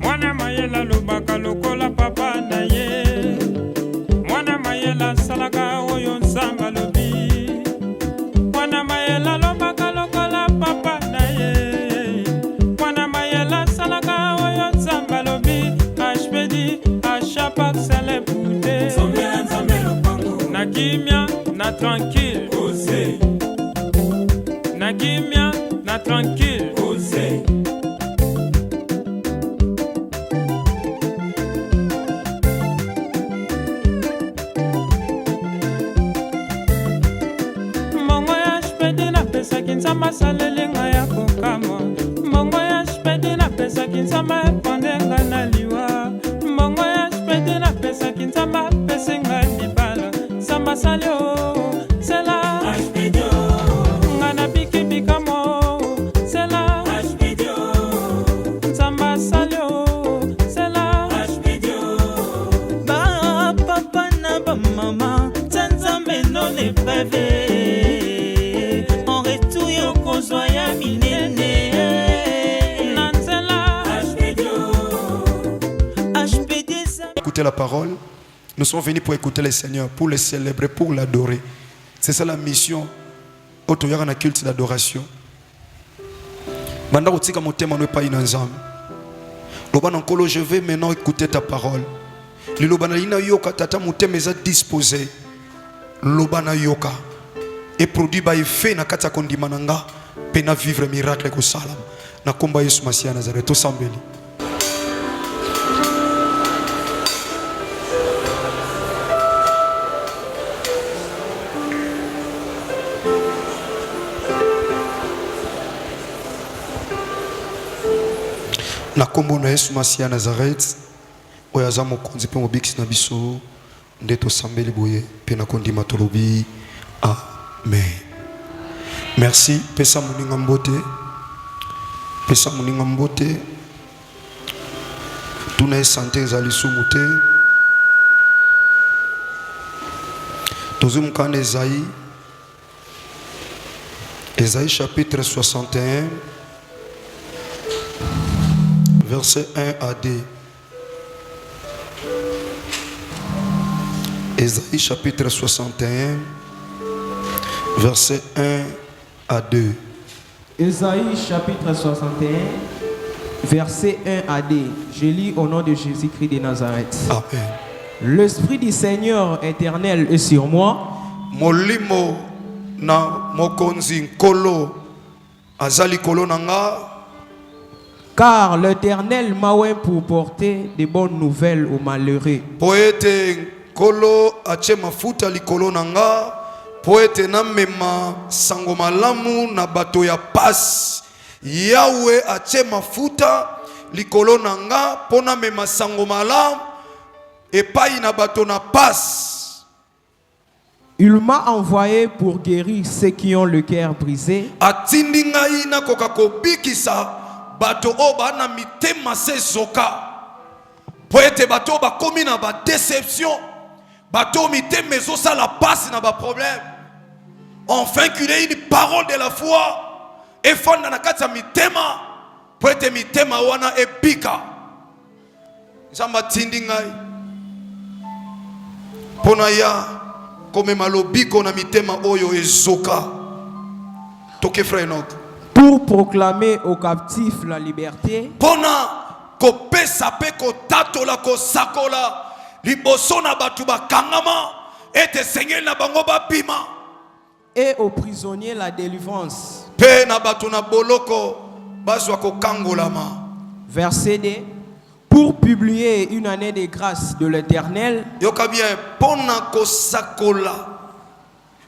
Mwana mayela lobaka lokola papa na ye. Mwana mayela salaka oyo nzamba lobi. Mwana mayela lobaka lokola papa na ye. Mwana mayela salaka oyo nzamba lobi. HPD achapak sele pute. Na kimia na tranquille. Ose. Na kimia na tranquille. Ose. Nzamba salelenga ya kokama mbongo ya spedi na pesa kinzamba epondenga na liwa mbongo ya spedi na pesa kinzamba pesenga libala samba salio sela nga na biki bikamo sela nzamba salio sela ba papa na ba mama nzambe no le pave. Écouter la parole, nous sommes venus pour écouter le Seigneur, pour le célébrer, pour l'adorer. C'est ça la mission. Autoyara na culte d'adoration. Banda utika motema no pa inanzam. Lobana nkolo, je vais maintenant écouter ta parole. Lobana ina yoka tata motema eza disposé. Lobana yoka. Et produit ba effet na kata kondima nanga pena vivre miracle ko salam. Na komba Yesu Masia Nazareth to sambeli. Na kombo na Yesu Masia Nazareth oyaza mokonzi pe mobikisi na biso ndeto sambeli boye pe na kondima tolobi amen. Merci pesa muninga mbote, pesa muninga mbote tuna santé ezali sumute tozum kan Ésaïe chapitre 61 verset 1 à 2. Ésaïe chapitre 61 verset 1 à 2. Ésaïe chapitre 61 verset 1 à 2. Je lis au nom de Jésus-Christ de Nazareth. Amen. L'Esprit du Seigneur éternel est sur moi. Molimo na mokonzi nkolo azali kolo nanga. Car l'Éternel m'a oint pour porter de bonnes nouvelles aux malheureux. Poete kolo ache mafuta likolo nanga. Poete na mema sango malamu na bato ya pasi. Yahweh ache mafuta likolo nanga pona mema sango malamu epai na bato na pasi. Il m'a envoyé pour guérir ceux qui ont le cœur brisé. Atindi ngai na kokako bikisa bato oba na mitema se zoka. Poete bato ba komi na ba déception. Bato mitema ezosa la passe na ba problème. Enfin qu'il ait une parole de la foi. Et fonda na kati ya mitema. Poete mitema wana ebika. Nzamba tindi ngai. Pona ya comme malobiko na mitema oyo ezoka. Toke frère Enoch. Pour proclamer aux captifs la liberté. Pona ko pesa pe ko tatola ko sakola liboso na batu bakangama ete Seigneur na bango bapima. Et aux prisonniers la délivrance. Pe na batu na boloko bazwa ko kangolama. Verset 2. Pour publier une année de grâce de l'Éternel. Yoka bien, pona ko sakola.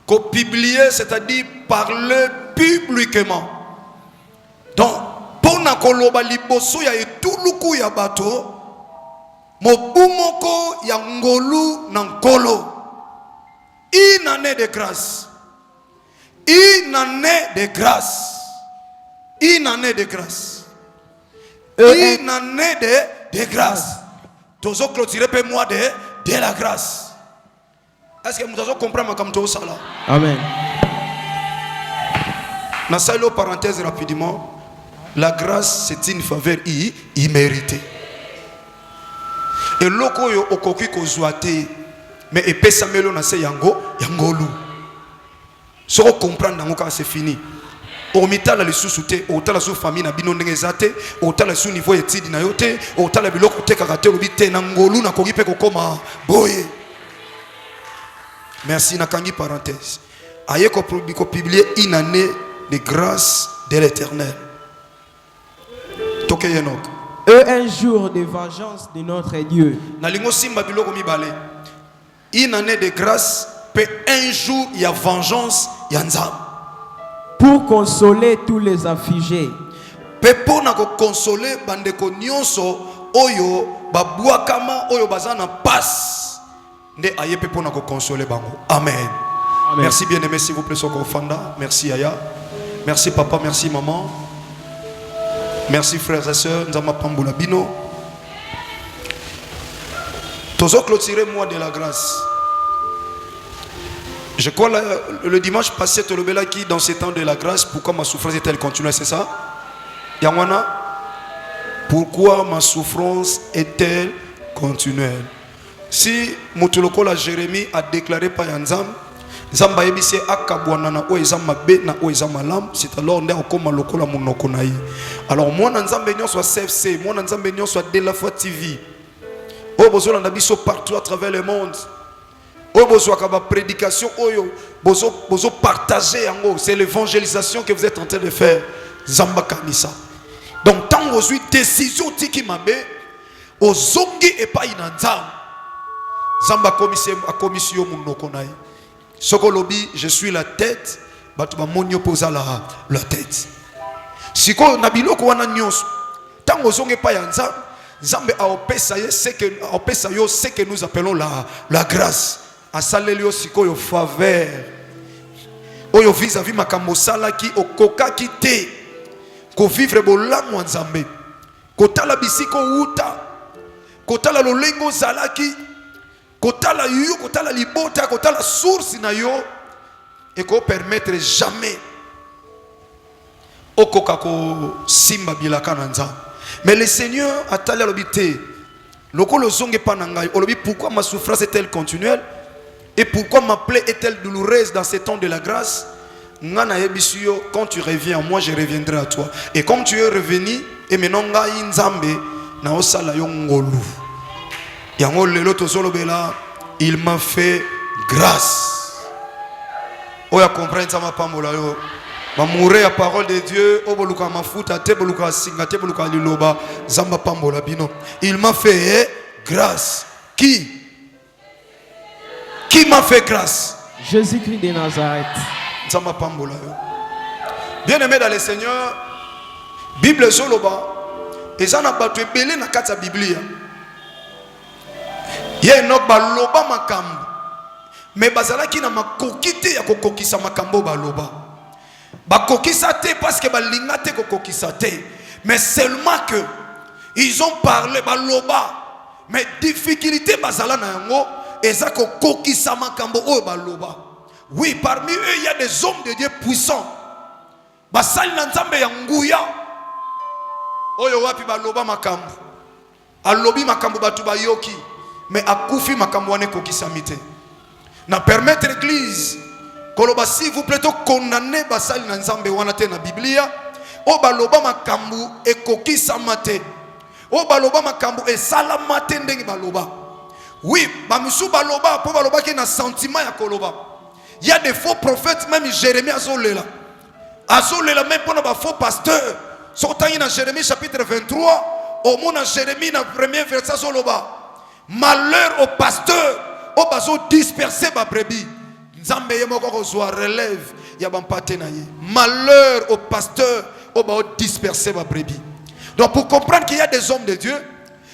Ko publier, c'est-à-dire parler publiquement. Donc, pona ko loba liboso ya etuluku ya bato. Mobumoko ya ngolu na nkolo. Une année de grâce. Une année de grâce. Une année de grâce. Une année de grâce. Tozo clôturer pe moi de la grâce. Est-ce que vous avez compris ma comme tout ça là? Amen. Na salo parenthèse rapidement, la grâce c'est une faveur imméritée. Et loko yo okoki kozwate mais epesa melo na se yangolu. Si on comprend quand c'est fini. Au mitala le sous-souté, au tala sous famille na bino ndengezate, au tala sous niveau étude na yote, au tala biloko te kakate lobite na ngolu na kogipe kokoma boye. Merci nakangi parenthèse. Aye ko publier une année de grâce de l'Éternel. Toke yenok. Un jour de vengeance de notre Dieu. Na lingo simba biloko mibale. Une année de grâce, peut un jour il y a vengeance, il y a nzam. Pour consoler tous les affligés. Pepo na ko consoler bandeko nyonso oyo babwakama oyo bazana passe. Nde aye pepo na ko consoler bango. Amen. Amen. Merci bien-aimé, s'il vous plaît, Soko Fanda. Merci Aya. Merci papa, merci maman. Merci frères et sœurs. Nzama Pamboula Bino. Tozo clôturer mois de la grâce. Je crois le dimanche passé, Tolobela qui dans ces temps de la grâce, pourquoi ma souffrance est-elle continuelle, c'est ça? Yangwana? Pourquoi ma souffrance est-elle continuelle? Si Mutuloko la Jérémie a déclaré par Yanzam, Zamba yebise akabwanana o ezama be na o ezama lam, c'est alors nde okoma lokola monoko na ye. Alors moi Nzambe nyon soit CFC, moi Nzambe nyon soit de la foi TV. O bozola na biso partout à travers le monde. O bozo akaba prédication oyo bozo partager yango, c'est l'évangélisation que vous êtes en train de faire. Zamba kanisa. Donc tant vous avez décision tiki mabe ozongi et pas inanzam. Zamba commission monoko na ye. Sokolobi, je suis la tête, batuba monyo posa la tête. Siko nabiloko wana nyos. Tango zonge pa yanza, Zambe a opesa yo ce que nous appelons la grâce. Asalelio siko yo faveur. Oyo vis-à-vis makambo sala ki okoka ki te. Ko vivre bolamu nzambe. Kotala bisiko uta. Kotala lolengo zalaki. Kotala yo, kotala libota, kotala source na yo, et qu'on permettre jamais okokako simba bilaka nanza. Mais le Seigneur a tali l'obité. Loko lo zonge panangai. Olobi pourquoi ma souffrance est-elle continuelle et pourquoi ma plaie est-elle douloureuse dans ces temps de la grâce? Ngana yebisuyo, quand tu reviens, moi je reviendrai à toi. Et comme tu es revenu, et maintenant ngai nzambe na osala yo ngolu. Il m'a fait grâce. Oya comprendre ça ma pambola yo. Ma mourir la parole de Dieu. Oboluka mafuta te boluka singa te boluka liloba zamba pambola bino. Il m'a fait grâce. Qui m'a fait grâce? Jésus-Christ de Nazareth. Zamba pambola yo. Bien aimé dans le Seigneur, Bible zoloba ezana batu ebele na kati ya Biblia. Ye no baloba makambo mais bazalaki na makokite ya kokokisa makambo baloba bakokisa te parce que balinga te kokokisa te mais seulement que ils ont parlé baloba mais difficulté bazala na yango eza kokokisa makambo oyo baloba. Oui, parmi eux il y a des hommes de Dieu puissants basali na nzambe ya nguya oyo wapi baloba makambo alobi makambo batu bayoki mais akufi makambo wane kokisamite na permettre l'église koloba s'il vous plaît to condamner basali na nzambe wana te na Biblia o baloba makambo ekokisamate o baloba makambo esalamate ndenge baloba. Oui, bamisu baloba po baloba ki na sentiment ya koloba. Il y a des faux prophètes, même Jérémie azolela même pour ba faux pasteur sotangi na Jérémie chapitre 23 au mona Jérémie na premier verset zoloba. Malheur au pasteur, au bazo disperser ma brebis. Nzambe yemoko kozwa relève ya bampate na ye. Malheur au pasteur, au bazo disperser ma brebis. Donc pour comprendre qu'il y a des hommes de Dieu,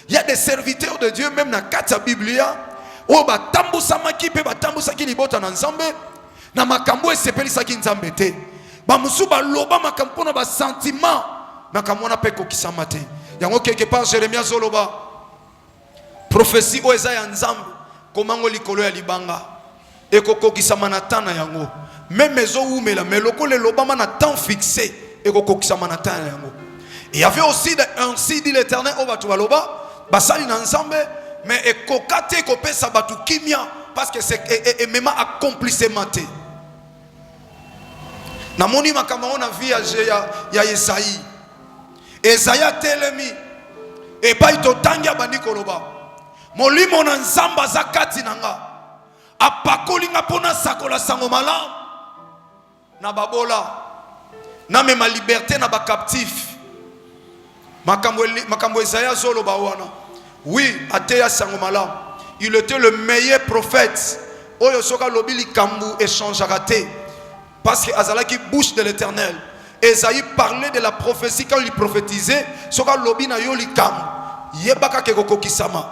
il y a des serviteurs de Dieu même dans la Biblia, au ba tambusama ki pe ba tambusaki libota na nzambe, na makambo esepelisa ki nzambe te. Ba musu ba loba makambo na ba sentiment, makambo na pe kokisama te. Yango quelque part Jérémie zoloba prophétie o eza ya nzambe komango likolo ya libanga ekokokisa manatana yango même maison où mais la meloko le lobama na temps fixé et kokokisa manata yango. Il y avait aussi ainsi dit l'Éternel au batu baloba basali na nzambe mais e kokate ko pesa batu kimia parce que c'est et même accomplissement té. Na moni makama ona vie ya Esaïe. Esaïe telemi et pas ito tangia bandi koloba. Molimo na nzamba zakati nanga. Apakoli nga pona sakola sango malam. Na babola. Na me ma liberté na ba captif. Makambo Esaïe zolo ba wana. Oui, ateya sango malam. Il était le meilleur prophète. Oyo soka lobili kambu échange raté. Parce que azalaki bouche de l'Éternel. Esaïe parlait de la prophétie quand il prophétisait. Soka lobi na yo likam. Yebaka kekoko kisama.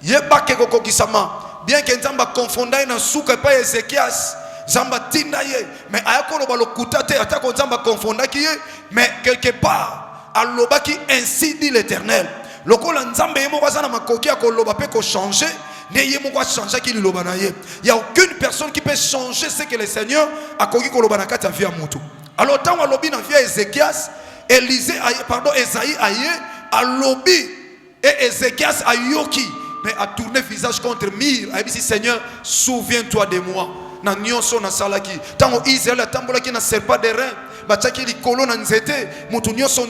Yebaka kekoko kisama. Bien que Nzamba confondait na souka pa Ézéchias. Zamba tinda ye. Mais ayako loba lokutate atako Nzamba confondaki ye. Mais quelque part, alobaki ainsi dit l'Éternel. Lokola Nzamba yemo bazana makoki akoloba pe ko changer. Il n'y a aucune personne qui peut changer ce que le Seigneur a connu pour le banaka ta vie à Moutou. Alors, tant que lobby dans vie Ézéchias, Esaïe aïe, a lobby et Ézéchias a yoki, mais a tourné visage contre mire. A dit Seigneur, souviens-toi de moi. Na nyonso na salaki. Tant que Israël a tambola qui n'a serpa de rein, bataki li kolo na nzete, Moutou nyonso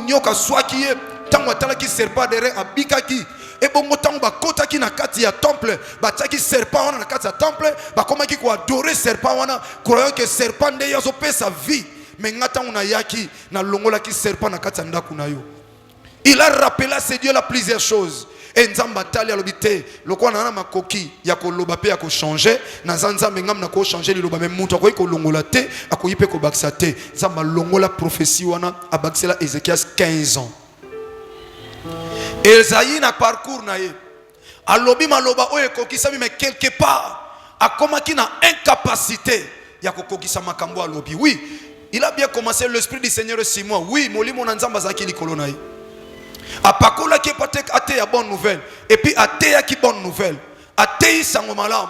nyoka swaki, tant que tala qui serpa de rein, abikaki. Et bon temps ba kota ki na kati ya temple ba taki serpent wana na kati ya temple ba koma ki ko adorer serpent wana croyant que serpent nde yazo pesa vie mais ngata una yaki na longola ki serpent na kati ya ndaku na yo. Il a rappelé à ce Dieu là plusieurs choses. Et nzamba tali alobité lokwa na makoki ya ko loba pe ya ko changer na nzamba ngam na ko changer liloba même mutu ko ko longola te akoyi pe ko bakisa te nzamba longola prophétie wana abaksela Ézéchias 15 ans. Esaïe na parcours na ye. Alobi maloba oye kokisa mais quelque part akomaki na incapacité ya kokokisa makambo alobi. Oui, il a bien commencé l'esprit du Seigneur sur moi. Oui, molimo na nzamba zaki likolo na ye. Apakola ki patek ate ya bonne nouvelle et puis ate ya ki bonne nouvelle. Ate sango malam.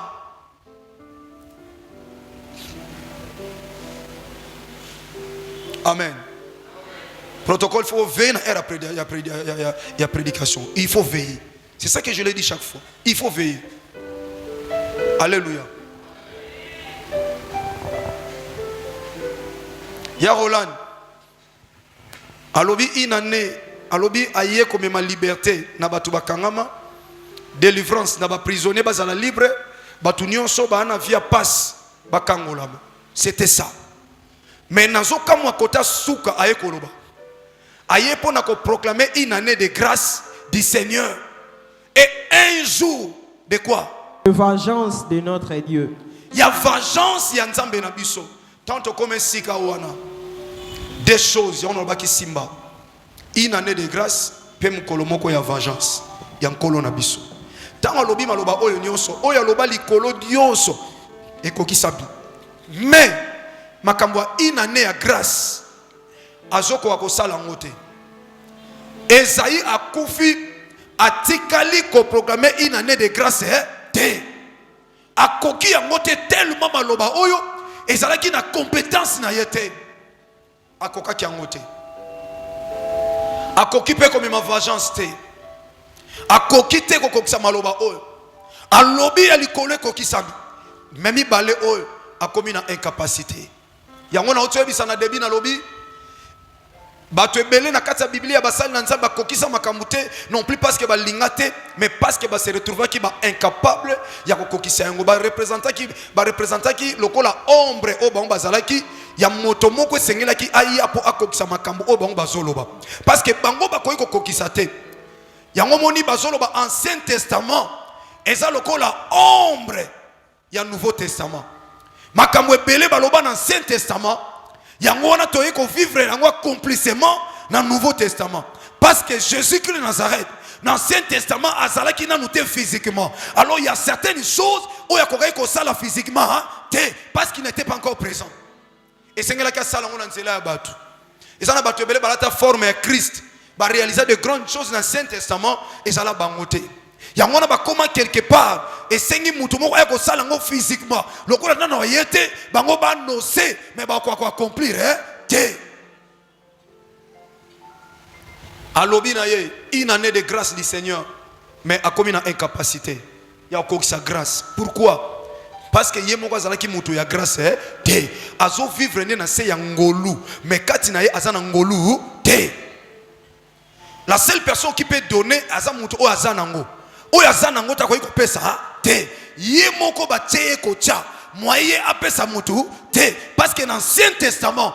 Amen. Protocole, il faut veiller il y a prédication. Il faut veiller. C'est ça que je l'ai dit chaque fois. Il faut veiller. Alléluia. Il y a Roland. Alobi inane. Alobi aye comme ma liberté. Nabatu bakangama. Délivrance. Naba prisonnier. Bazala libre. Batu nyonso. Ba ana via passe. Bakangolama. C'était ça. Mais nazo kamwa kota souka aye koloba. Aye pour proclamer une année de grâce du Seigneur et un jour de quoi? De vengeance de notre Dieu. Il y a vengeance ya nzambe na biso. Tant comme sika wana. Deux choses ya on baki simba. Une année de grâce pe mkolomoko ya vengeance. Ya nkolo na biso. Tant alobi maloba oyo nyonso, oyo aloba likolo nyonso ekokisabi. Mais makambo une année ya grâce azoko wakosala ngote. Esaïe a koufi atikali ko programmer une année de grâce te. A koki ngote tellement maloba oyo ezalaki na compétence na yete. A kokaki ngote. A koki pe comme ma vengeance te. A koki te ko kokisa maloba oyo. A lobi ya likole kokisa. Memi balé oyo a komi na incapacité. Yango na otoyebi sana debi na lobi. Bato ebele na kati ya Biblia basali na nzamba kokisa makamute non plus parce que ba lingate mais parce que ba se retrouver ki ba incapable ya kokisa yango ba représenter ki lokola ombre o ba bazalaki ya moto moko esengela ki aya po akokisa makambo o ba bazoloba parce que bango ba koyi kokisa te yango moni bazoloba Ancien Testament eza lokola ombre ya Nouveau Testament makambo ebele baloba na Ancien Testament yango wana toye ko vivre yango accomplissement dans le Nouveau Testament parce que Jésus-Christ de Nazareth dans l'Ancien Testament azalaki na nous physiquement. Alors il y a certaines choses où il y a ko sala physiquement parce qu'il n'était pas encore présent. Et c'est ngela ka sala ngona nzela ya batu. Et ça na batu ebele balata forme ya Christ ba réaliser de grandes choses dans l'Ancien Testament et ça la bangote. yango wana bakoma quelque part esengi mutu moko aya kosala yango physiquement lokola nano yete bango banose mais bakoko accomplir te alobi na ye une année de grâce du Seigneur mais akomi na incapacité ya kokisa grâce. Pourquoi? Parce que ye moko azalaki mutu ya grâce te azo vivre ne na se ya ngolu mais kati na ye azana ngolu te. La seule personne qui peut donner aza mutu o azana ngo o azana ngo ta ko pesa te ye moko ba tie ko tia moyen apesa mutu te parce que dans l'Ancien Testament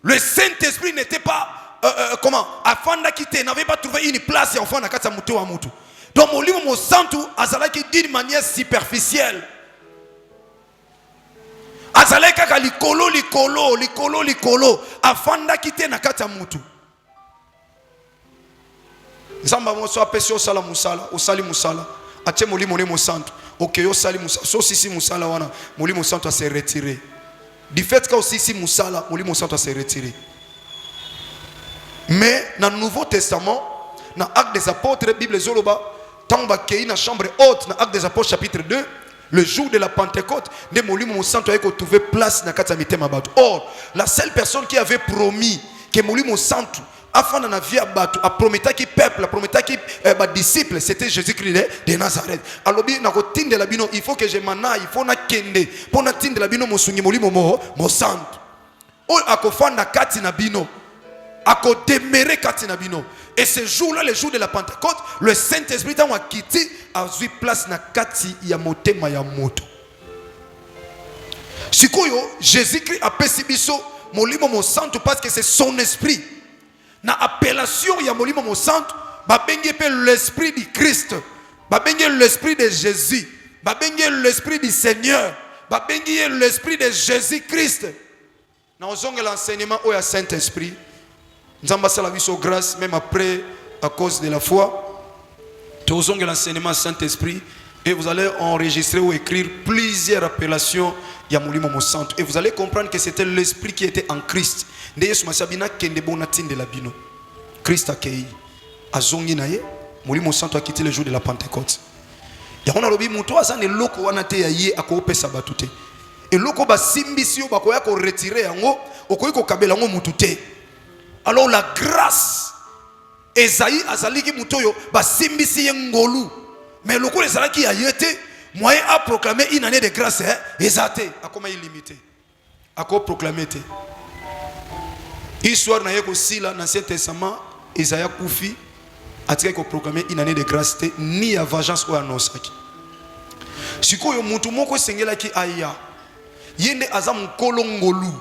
le Saint-Esprit n'était pas comment afanda kité n'avait pas trouvé une place ya enfant na kati ya mutu wa mutu. Donc molimo mo santu azalaki d'une manière superficielle. Azalaki kaka likolo afanda kité na kati ya mutu. Nzamba mo so apesi osala musala osali musala atie molimo ne mo santu okay osali musala so sisi musala wana molimo santu a se retirer du fait que aussi musala molimo santu a se retirer. Mais dans le Nouveau Testament dans Actes des Apôtres Bible zoloba tant ba kei na chambre haute dans Actes des Apôtres chapitre 2 le jour de la Pentecôte de molimo santu a trouvé place na kati ya mitema bato. Or la seule personne qui avait promis que molimo santu afin na vie bato a prometaki peuple a prometaki disciples c'était Jésus-Christ de Nazareth. Alobi na kotinde la bino il faut que je mana il faut na kende pour na tinde la bino mosungi molimo mo santu o akofanda kati na bino akodemere kati na bino. Et ce jour-là, le jour de la Pentecôte, le Saint-Esprit a quitté a eu place na kati ya motema ya moto. Sikoyo Jésus-Christ a pesi biso molimo mo santu parce que c'est son esprit. Na appellation ya molimo mo santu ba bengi pe l'esprit du Christ, ba bengi l'esprit de Jésus, ba bengi l'esprit du Seigneur, ba bengi l'esprit de Jésus-Christ. Na ozonge l'enseignement au ya Saint-Esprit. Nous avons la vie grâce même après à cause de la foi. Nous avons l'enseignement Saint-Esprit et vous allez enregistrer ou écrire plusieurs appellations ya molimo mo santu et vous allez comprendre que c'était l'esprit qui était en Christ. Ndeye masabina kende bona tinde la bino. Christ akei azongi naye molimo santu a quitté le jour de la Pentecôte. Ya on a lobi muto azane loko wana te ya ye akopesa batute. Et loko ba simbisi ba ko ya ko retirer yango okoyi ko kabela ngo mutute. Alors la grâce Esaïe azaliki mutoyo ba simbisi ngolu mais le coup ezalaki ayete moyen à proclamer une année de grâce ezate akoma illimité ako proclamer te histoire na yeko sila dans l'Ancien Testament Esaïe kufi atika ko proclamer une année de grâce te ni ya vengeance ou anosaki sikoyo mutu moko sengelaki aya yende azam kolongolu.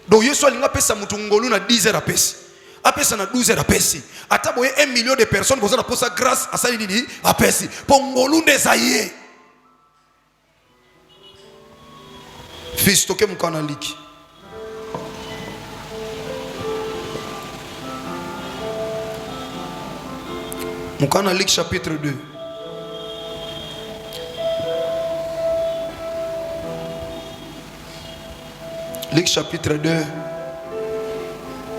Donc Yesu alinga pesa mutu ngolu na 10 heures apesi. Apesa na 12 heures apesi. Ataboye 1 million de personnes boza na posa grâce asali nini apesi. Po ngolu ndezaye. Fils toke mukana liki. Mukana liki chapitre 2. Luc chapitre 2,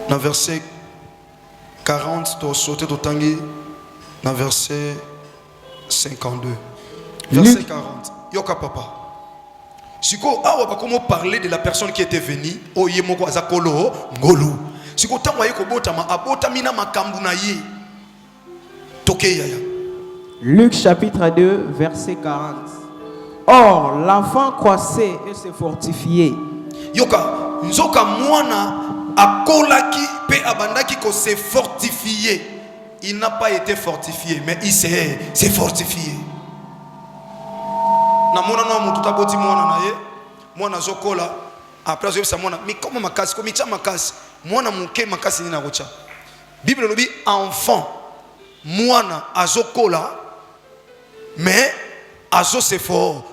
dans verset 40, tu as sauté au tangi, dans verset 52. Verset 40. Yoka papa. Siko, awa ba comment parler de la personne qui était venue, o yemoko azakolo ngolu. Siko tango yeko botama abota mina makambu na ye. Toke yaya. Luc chapitre 2, verset 40. Or, l'enfant croissait et se fortifiait. Yoka, nzoka mwana akolaki pe abandaki ko se fortifier. Il n'a pas été fortifié, mais il s'est fortifié. Na mwana no mutu taboti mwana na ye, mwana zokola après zo mwana mi koma makasi ko micha makasi, mwana muke makasi ni na kocha. Bible lobi enfant, mwana azokola mais azo se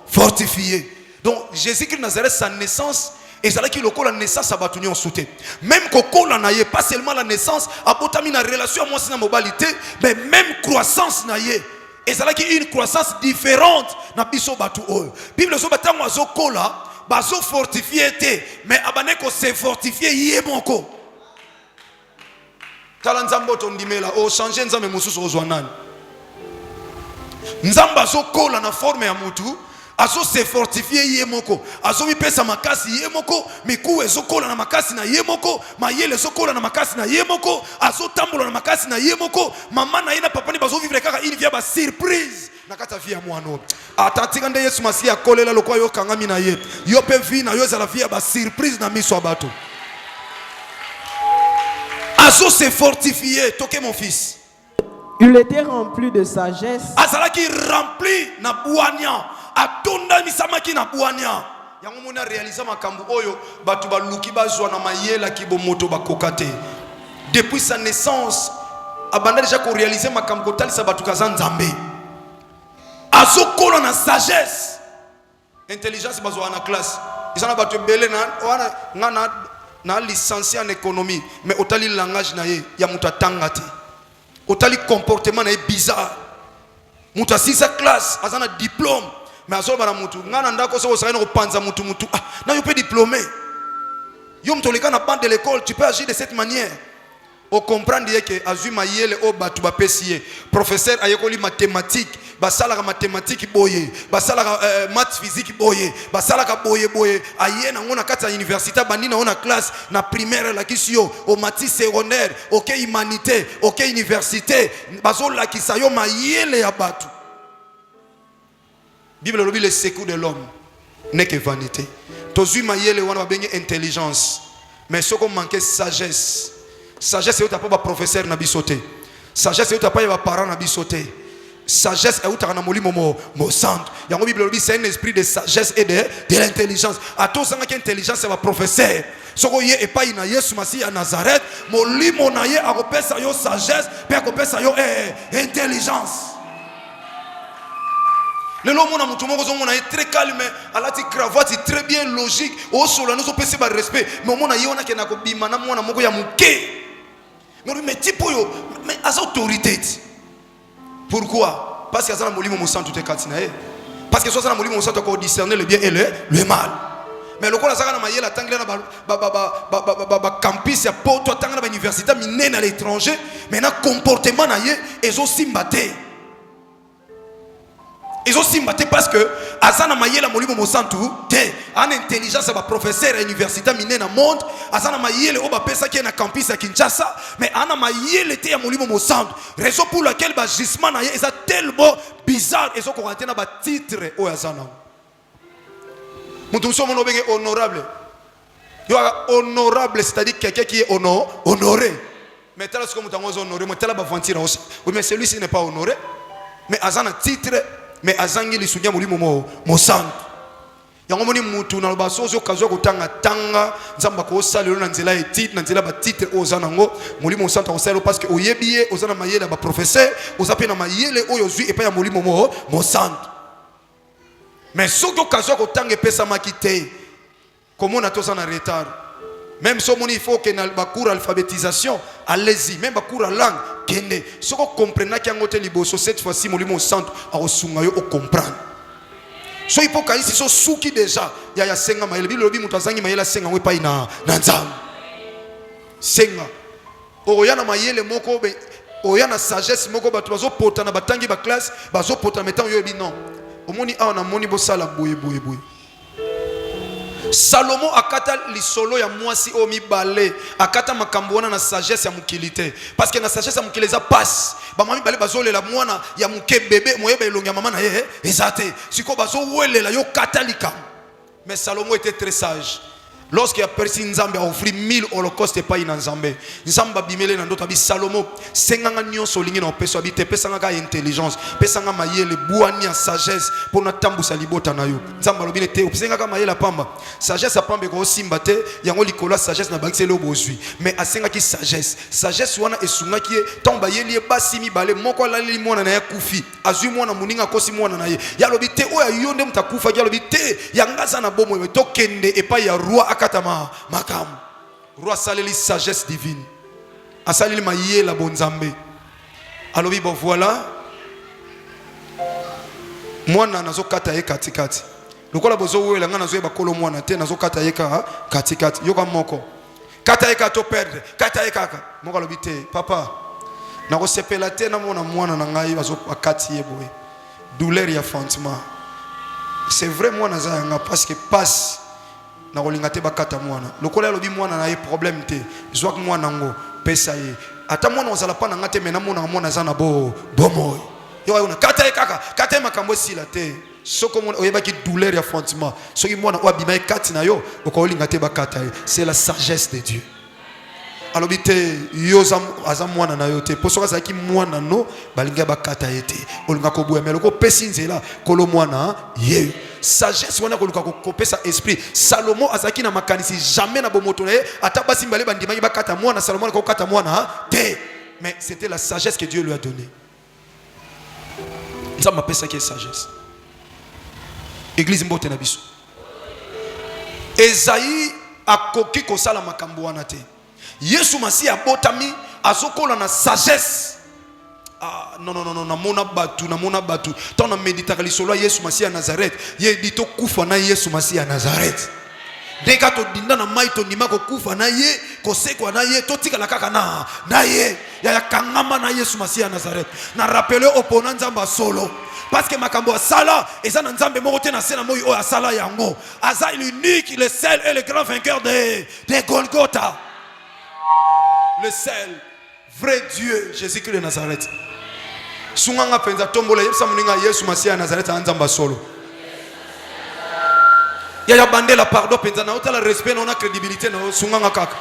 fortifié. Donc Jésus-Christ Nazareth sa naissance et c'est là qu'il a la naissance à batuni en sauté. Même qu'on n'a pas seulement la naissance, à botami na relation moi c'est la mobilité, mais même croissance na ye. Et c'est là qu'il y a une croissance différente na biso batu oyo. Bible so batango azokola, bazo fortifié te, mais abane ko se fortifié yé monko. Tala nzambo tondimela o changer nzambe mususu ozwa nani. nzamba azokola na forme ya mutu azo se fortifier ye moko azo mipesa makasi ye moko miku ezokola na makasi na ye moko mayele ezokola na makasi na ye moko azo tambola na makasi na ye moko mama na ye na papa ni bazo vivre kaka une vie ba surprise na kata vie ya mwana atatika nde Yesu Masiya kolela lokwa yo kangami na ye yo pe vie na yo za la vie ba surprise na miso abato azo se fortifier toke mon fils. Il était rempli de sagesse. Azalaki rempli na buanya. Atonda misamaki na buanya. Yango mona réaliser makambu oyo batu baluki bazwa na mayela kibomoto bakokate. Depuis sa naissance, abanda déjà ko réaliser makambu kotali sa batu kaza nzambe. Azokola na sagesse. Intelligence bazwa na classe. Isana batu belé na licencié en économie, mais otali langage na ye ya mutatangati. Otali comportement na bizarre. Muta sisa classe, azana diplôme, mais azo bana mutu. Ngana ndako so osaka no panza mutu. Ah, na yo pe diplômé. Yo mtoleka na bande de l'école, tu peux agir de cette manière. O comprendre que azui mayele o batu ba pesier. Professeur ayekoli mathématique, basala ka mathématique boye, basala ka maths physique boye, basala ka boye aye na ngona kata université bandina ona classe na primaire la kisio au mati secondaire, OK humanité, OK université, bazo la kisayo mayele ya batu. Bible lobi le secours de l'homme n'est que vanité. Tozui mayele wana ba intelligence, mais soko manquer sagesse. Sagesse est pas professeur na bisoté. Sagesse est pas parent na bisoté. Sagesse est na molimo mo centre. Yango Bible dit c'est un esprit de sagesse et de l'intelligence. A tous sanga ki intelligence c'est professeur. Soko ye epa ina Yesu Masiya à Nazareth, molimo na ye akopesa yo sagesse, pe akopesa yo intelligence. Le lomo na mutu moko zongo na est très calme, alati cravate très bien logique, o solo nous pese ba respect, mais mona ye ona ke na ko bima na mona moko ya muke. Mais type mais as autorité. Pourquoi? Parce que ça na molimo mo sant tout est katina. Parce que ça na molimo mo sant ko discerner le bien et le mal. Mais le ko na saka na mayela tangela na ba campus ya poto tangela ba université minene à l'étranger, mais na comportement na ye ezo simbate. Ils ont simbaté parce que Azana Mayela Molimo Mosantu, en intelligence, à professeur à l'université miné dans le monde, Azana Mayela Oba Pesa qui est na campus à Kinshasa, mais Ana Mayela était à Molimo Mosantu. Raison pour laquelle le gisement est tellement bizarre, ils ont commenté dans le titre au Azana. Nous sommes honorables. Honorable, c'est-à-dire quelqu'un qui est honoré. Mais tel que nous sommes honorés, mais celui-ci n'est pas honoré. Mais Azana titre. Mais azangi li sunya mulimo mo sant yango moni mutu na basozo kazwa kutanga tanga nzamba ko salelo na nzela etite na nzela ba titre ozanango mulimo sant ko salelo parce que oyebiye ozana mayele ba professeur ozape na mayele oyo zui epa ya mulimo mo sant mais soko kazwa kutanga pesa makite comment na tosa na retard même si il faut que na ba cours alphabétisation allez-y même ba cours langue kende soko comprendre ki ngote liboso cette fois-ci molimo centre a osunga yo o comprendre so il faut ka ici so suki déjà ya senga mayele bi lobi mutu azangi mayele senga we pa ina na nzam senga oya na mayele moko be oya na sagesse moko batu bazo pota na batangi ba classe bazo pota metan yo bi non omoni a na moni bo sala boye Salomo akata lisolo ya mwasi o mibale akata makambo wana na sagesse ya mukilité parce que na sagesse ya mukileza passe ba mami bale bazole la mwana ya muke bébé moyeba elonga mama na ye ezate siko bazo welela yo katalika mais Salomo était très sage. Lorsqu'il a perçu Nzambe a offert 1000 holocaustes pas ina Nzambe. Nzamba bimele na ndoto abi Salomo senganga nyonso lingi na opeso abi te pesanga ka intelligence, pesanga mayele buani ya sagesse pour na tambusa libota na yo. Nzamba lobine te opesenga ka mayela pamba. Sagesse a pambe ko simba te yango likola sagesse na bangise le bozwi. Mais asenga ki sagesse. Sagesse wana esunga ki tomba yeli basi mi bale moko la li mwana na ya kufi. Azui mwana muninga kosi mwana na ye. Ya lobite o ya yonde mtakufa ya lobite yangaza na bomo to kende epa ya roi katama makam roi saleli sagesse divine asaleli maye la bonzambe alobi bo voilà mwana nazo kata ye katikati lokola bozo wela nga nazo yeba kolo mwana te nazo kata ye katikati yoka moko kata ye kato perdre kata ye kaka moko alobi te papa nako sepela te na mwana na ngai bazo akati ye boye douleur et affrontement. C'est vrai moi nazanga parce que passe na kolinga te bakata mwana. Lokola lobi mwana na ye problème te. Zwak mwana ngo pesa ye. Ata mwana ozala pa na ngate mena mwana zana bo bomoy. Yo ona kata e kaka, kata e makambo sila te. Soko mwana oyeba ki douleur et affrontement. Soki mwana obima e kati na yo, okolinga te bakata ye. C'est la sagesse de Dieu. Alobite yoza azamwana na yote posoka zaki mwana no balinga bakata yete olinga ko buya meloko pesinzela kolo mwana ye sagesse wana koluka ko kopesa esprit. Salomo azaki na makanisi jamais na bomoto na ye ata basi mbale bandimaki bakata mwana. Salomo ko kata mwana te, mais c'était la sagesse que Dieu lui a donnée. Ça m'a pesa qui sagesse. Église mbote na biso Esaïe akoki ko sala makambo wana te. Yesu masi abotami azokola na sagesse. Ah non namona batu tant na méditer lisolo Yesu masi ya Nazareth ye dito kufa na Yesu masi ya Nazareth. Deka to dinda na mai to ndima ko kufa na ye ko sekwa na ye to tika la kaka na ye ya kangama na Yesu masi ya Nazareth. Na rappeler opponent nzamba solo parce que makambo sala eza na nzambe moko te na sena moyi o asala yango. Aza l'unique, le seul et le grand vainqueur de Golgotha. Le seul vrai Dieu, Jésus-Christ de Nazareth. Sunganga penza tombola yebsa muninga Yesu Masiya Nazareth anzamba solo. Ya bandé la pardon penza na otala respect na crédibilité na sunganga kaka.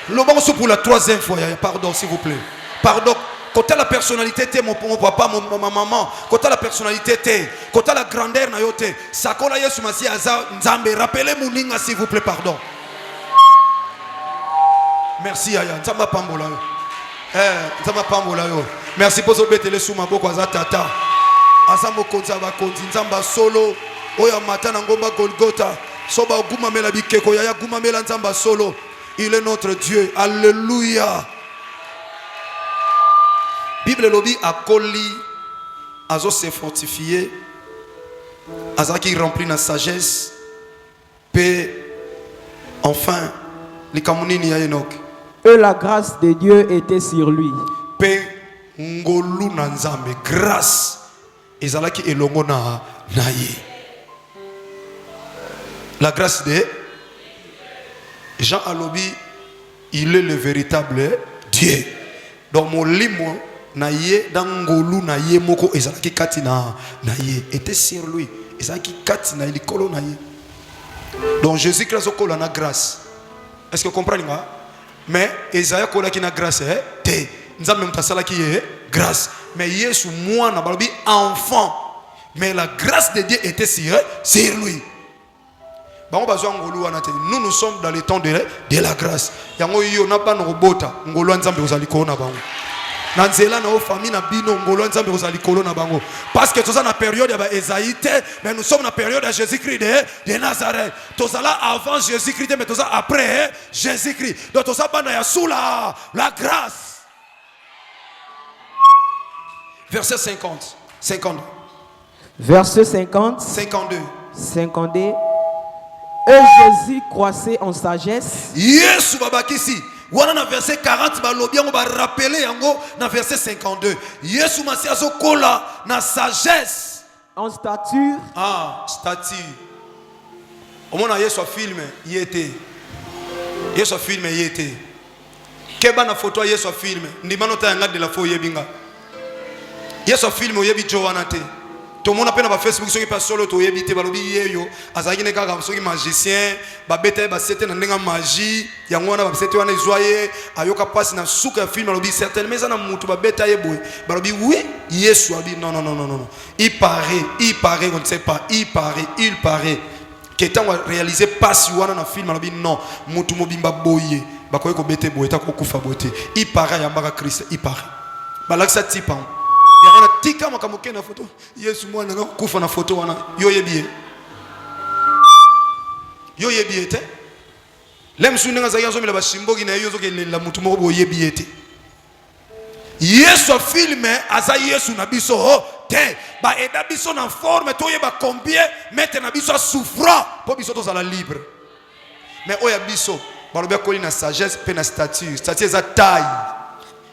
Lobongo so pour la troisième fois ya pardon s'il vous plaît. Pardon côté la personnalité te mon papa ma maman, côté la personnalité te, côté la grandeur na yote. Sakola Yesu Masiya aza nzambe rappelez muninga s'il vous plaît pardon. Merci Aya, nzamba pambola yo. Nzamba pambola yo. Merci pour obetele suma boko aza tata. Asa mokonza ba konzi nzamba solo. Oya matana ngomba Golgotha. Soba guma mela bikeko ya guma mela nzamba solo. Il est notre Dieu. Alléluia. Bible lobi akoli azo se fortifier. Azaki rempli na sagesse. Paix. Enfin, les kamunini ya Enoch. Et la grâce de Dieu était sur lui. Pe ngolu na nzambe grâce ezalaki elongo na ye. La grâce de Jean alobi il est le véritable Dieu. Donc mon limo na ye dans ngolu na ye moko ezalaki kati na ye était sur lui. Ezalaki kati na likolo na ye. Donc Jésus-Christ okola na grâce. Est-ce que vous comprenez? Mais Esaïe kola ki na grâce te nzambe mutasala ki grâce mais Yesu moi na balobi enfant mais la grâce de Dieu était sur lui. Nous nous sommes dans le temps de la grâce. Yango yo na ba robota ngolo nzambe ozali ko na bango. Na nzela na o famille na bino ngolo nzambe ozali ko na bango parce que toza na période ya ba Esaïe mais nous sommes na période de Jésus-Christ de Nazareth. Tozala avant Jésus-Christ mais toza après Jésus-Christ. Donc toza bana ya sous la grâce. Verset 50. Verset 50. 52. Et Jésus croissait en sagesse. Yesu babakisi. Wana na verset 40 balobi yango ba rappeler yango na verset 52. Yesu masi azokola na sagesse en stature. Stature. Omona Yesu filme yete. Yesu filme yete. Keba na photo Yesu filme. Ndimano ta yanga de la fo yebinga. Yesu filme yebi Joana te. Tout le monde appelle sur Facebook ceux qui passent solo to yebite balobi yeyo azaki ne kaka soki magicien ba beta ba sete na ndenga magie yango wana ba sete wana izoye ayoka passe na suka film balobi certainement ça na mutu ba beta yeboy balobi oui Yesu abi non il paraît on ne sait pas il paraît que tant réaliser passe wana na film balobi non mutu mobimba boye bakoye ko bete boye ta ko kufa bote il paraît yambaka Christ il paraît balakisa type yana tika makamoke na photo Yesu mwana nga kufa na photo wana yo yebiye te lem suninga za yazo mila bashimbogi na yo zoke la mutu moko bo yebiye te Yesu filme aza Yesu na biso te ba eda biso na forme to yeba combien mettre na biso souffrant po biso to sala libre mais oya biso balobi ko na sagesse pe na stature za taille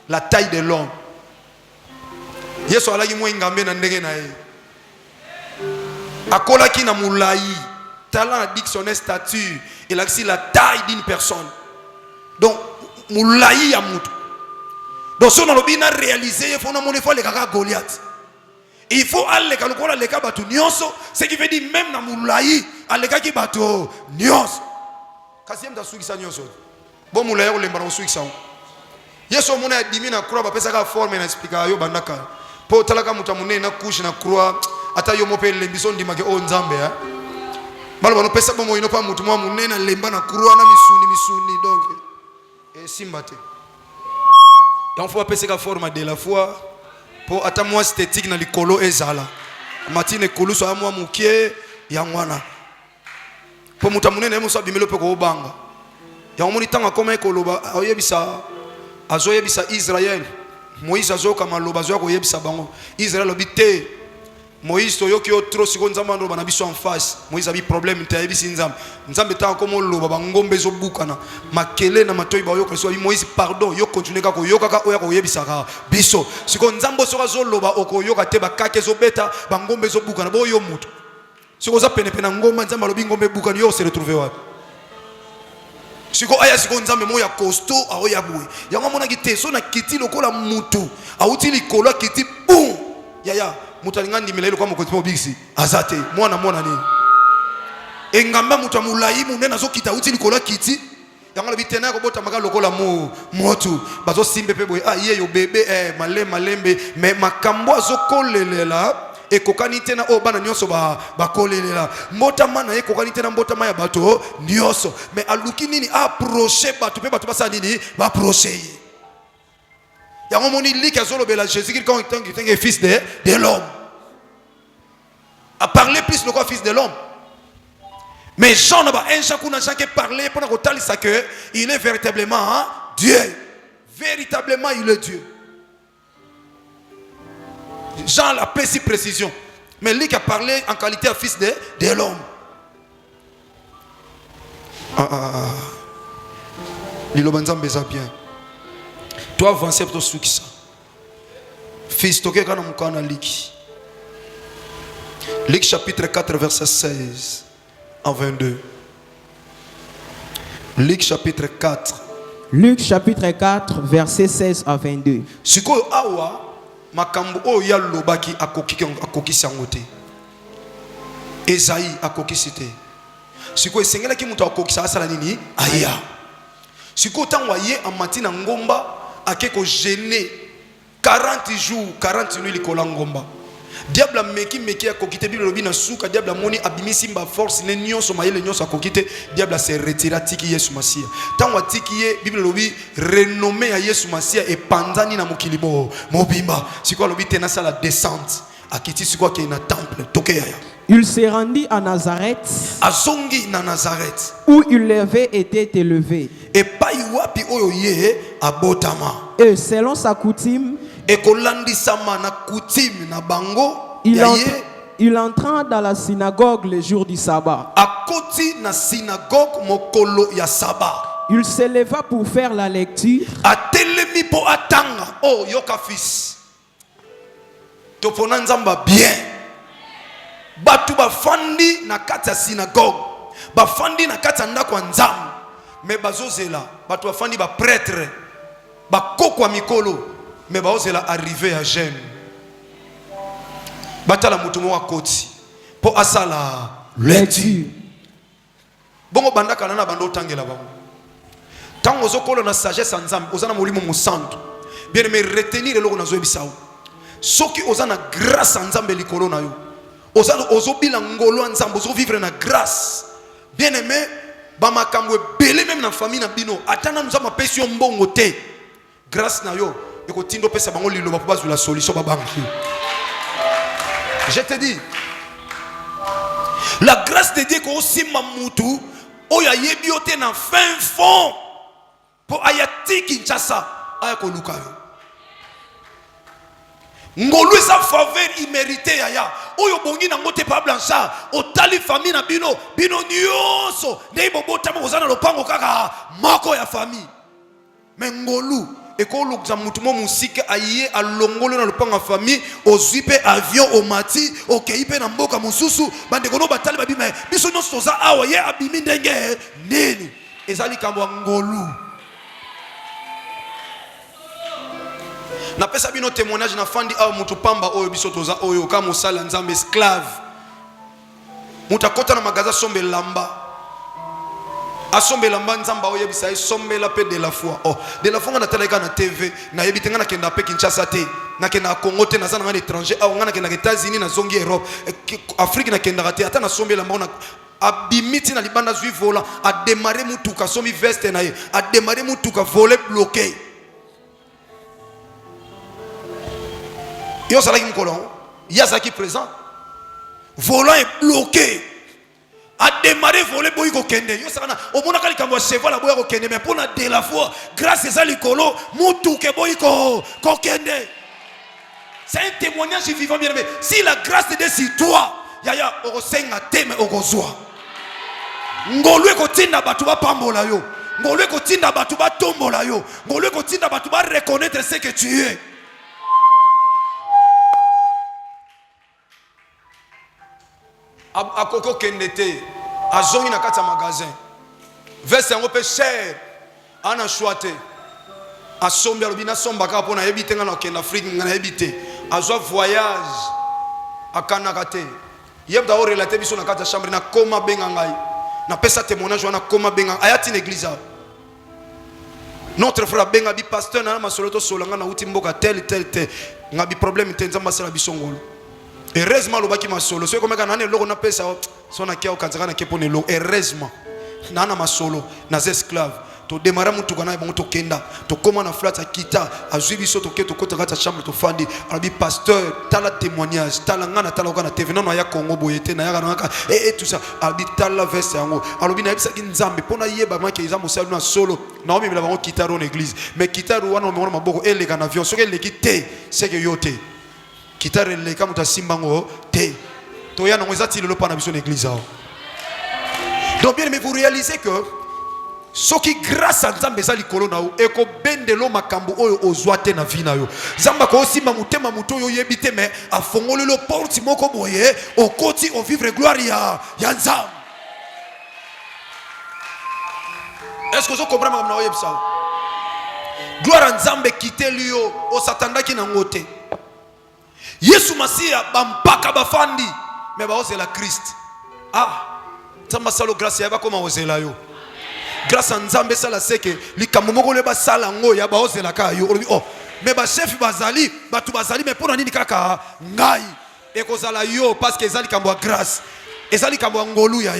la taille de l'homme. Yesu alaki mwa ngambe na ndenge na ye. Akola ki na moulaï, talent, dictionnaire, stature, il a aussi la taille d'une personne. Donc, moulaï ya moutou. Donc, si on a réalisé, il faut les kaka Goliath. Il faut aller à l'école batu nyonso, ce qui veut dire même na moulaï, à l'école qui batu nyonso. Kasi yem da suki sa nyonso. Bon moulaï ou lembara suki sa. Yeso mona dimi na croix ba pesa ka forme na explica yo bandaka. Po talaka mutamune na couche na croix, ata yo mope lembiso ndimake o nzambe ha. Balo bano pesa bomo ino pa mutu mwa munena lemba na croix na misuni donc simbate. Donc faut appeler ça forme de la foi pour ata moi esthétique na likolo ezala. Matine kolo so amwa mukie ya ngwana. Po mutamune na muso bimelo pe ko banga. Ya omoni tanga koma ekoloba oyebisa azoyebisa Israël. Moïse azoka maloba zo ko yebisa bango. Israël obité Moïse to yoki otro siko nzamba ndo bana biso en face. Moïse abi problème te yebisi nzamba. Nzamba ta ko mo loba bangombe zo bukana. Makele na matoyi ba yoka so Moïse pardon yo continue ka ko yoka ka oya ko yebisa ka biso. Siko nzambo so zo loba oko yoka te ba kake zo beta bangombe zo bukana bo yo mutu. Siko za pene pena ngomba nzamba lobi ngombe bukana yo se retrouver wapi. Siko aya siko nzambe mo ya costaud a oya boui. Yango mona kite so na kiti lokola mutu. Auti likolo kiti boum. Yaya mutalinga ndimela kwa mokoti mobiksi azate mwana ni engamba mutu amulayi munena zo kita uti likolo kiti yango la bitena ko bota maka lokola motu bazo simbe pe boy ye yo bebe malembe mais makambo azo kolelela ekokani tena o bana nyonso ba kolelela mbota mana ekokani tena mbota maya bato nyonso mais aluki nini approcher bato pe bato basa nini ba approcher ya moni lik azolo bela Jésus qui quand il est fils de l'homme a parlé plus le quoi fils de l'homme mais Jean n'a pas un chacun n'a jamais parlé pendant que tal ça que il est véritablement Dieu véritablement il est Dieu. Jean l'a fait si précision mais lui qui a parlé en qualité de fils de l'homme. Il a bien. Toi avancer pour ce qui ça. Fils toke kana mukana liki. Luc chapitre 4 verset 16 à 22. Luc chapitre 4. Luc chapitre 4 verset 16 à 22. Siko awa makambo o ya lobaki akoki sangote. Esaïe akoki cité. Siko esengela ki mutu akoki sa sala nini? Aya. Siko tangwa ye amatina ngomba akeko gêné 40 jours 40 nuits likola ngomba. Diable meki akokite Bible lobi na suka diable moni abimisi mba force ne nyonso mayele nyonso akokite diable se retira tiki Yesu Masia. Tanwa tiki ye Bible lobi renommé ya Yesu Masia e panzani na mokilibo mobimba. Siko lobi tena sala descente akiti siko ke na temple tokeya. Il s'est rendu à Nazareth, azongi na Nazareth où il avait été élevé. Et pai wapi oyo ye abotama. Et selon sa coutume, il entra dans la synagogue le jour du sabbat. Il s'éleva pour faire la lecture. Oh, yoka fils. Topona nzamba bien. Batu bafandi na kati ya synagogue. Bafandi na kati ya ndako nzambe. Mais bazozela, batu bafandi ba prêtre. Ba kokwa mikolo. Mais bazozela arrivé à Gênes. Batala mutumo wa koti. Po asala lecture. Bongo bandaka na bando tangela bango. Tango zokolo na sagesse nzambe, ozana molimo musantu. Bien aimé retenir eloko na zoebisao. Soki ozana grâce nzambe likolo na yo. Ozobila ngolo nzambe ozo vivre na grâce. Bien aimé, ba makambo belé même na famille na bino, atana nous ama pesio mbongo te. Grâce na yo, eko tindo pesa bango lilo ba bazu la solution ba banki. Je te dis, la grâce de Dieu ko simba mutu, oya yebiote na fin fond. Po ayati Kinshasa, ayako lukayo. Ngolu sa faveur immérité yaya. Oyo bongi na ngote pa blanchard. Otali famille na bino nyonso. Nei bobota mo ozana lopango kaka moko ya famille. mais ngolu ekolo mutumo musike aye alongolo na lopanga famille ozipe avion au mati okeipe na mboka mususu bande kono batali babima biso nyonso toza awa ye abimi ndenge nini ezali kambo ngolu na pesa bino témoignage na fandi awa mutu pamba oyo biso toza oyo kama musala nzambe esclave mutakota na magaza sombe lamba asombe lamba nzamba oyo bisa sombe la pe de la foi oh de la foi ngana taleka na TV na yebite ngana kenda pe Kinshasa te na kenda Congo te na zana ngana étranger aw ngana kenda États-Unis na zongi Europe Afrique na kenda te ata na sombe lamba na abimiti na libanda zui vola a démarrer mutuka somi veste na ye a démarrer mutuka volet bloqué yo sala ki mkolon ya saki présent volant est bloqué a démarré voler boy ko kende yo sakana o mona kali kambo cheval la boy ko kende mais pour na de la foi grâce à likolo mutu ke boy ko kende c'est un témoignage vivant bien aimé si la grâce de sur toi yaya o senga teme o kozwa ngolwe ko tinda batu ba pambola yo ngolwe ko tinda batu ba tombola yo ngolwe ko tinda batu ba reconnaître ce que tu es. A koko kendete a zongi na kati ya magasin veste yango pe cher ana choite a sombi alobi na somba kaka pona yebi te nga na kenda Afrique nga na yebi te azwa voyage akanaka te yebda o relater biso na kati ya chambre na koma benga ngai na pesa témoignage wana koma benga ayati na église notre frère benga bi pasteur na masolo to solanga na uti mboka tel nga bi problème te nzamba sala bisongolo heureusement lobaki masolo so komeka nane loko na pesa so na kia okanzaka na kepo ne lo heureusement nana masolo na esclave to démarrer mutuka na bango to kenda to koma na flat akita azwi biso to keto kota kata chambre to fandi abi pasteur tala témoignage tala ngana tala okana TV non ya Congo boyete na ya kanaka tout ça abi tala veste yango alobi na ebisa ki nzambe pona yeba maki eza mosali na solo na omi bila bango kitaro na église mais kitaro wana on maboko eleka na avion so ke lekite c'est que yote kitare le kamuta simbango te to ya no ezati le pa na biso l'église. Donc bien mais vous réalisez que ce qui grâce à Nzambe za likolo na o eko bendelo makambo oyo ozwate na vie na yo Nzamba ko simba mutema muto yo yebite mais afongolo le porte moko boye okoti o vivre gloire ya Nzambe. Est-ce que vous comprenez ma yebisa gloire à Nzambe quitter lui o satandaki na ngote Yesu Masia bampaka bafandi mais ba ozela Christ Nzamba salo grâce ya ba koma ozela yo grâce à Nzambe sala seke likambo moko le ba sala ngo ya ba ozela ka yo oh mais ba chef bazali batu bazali mais pour nini kaka ngai ekozala yo parce que ezali kambo grâce ezali kambo ngolu ya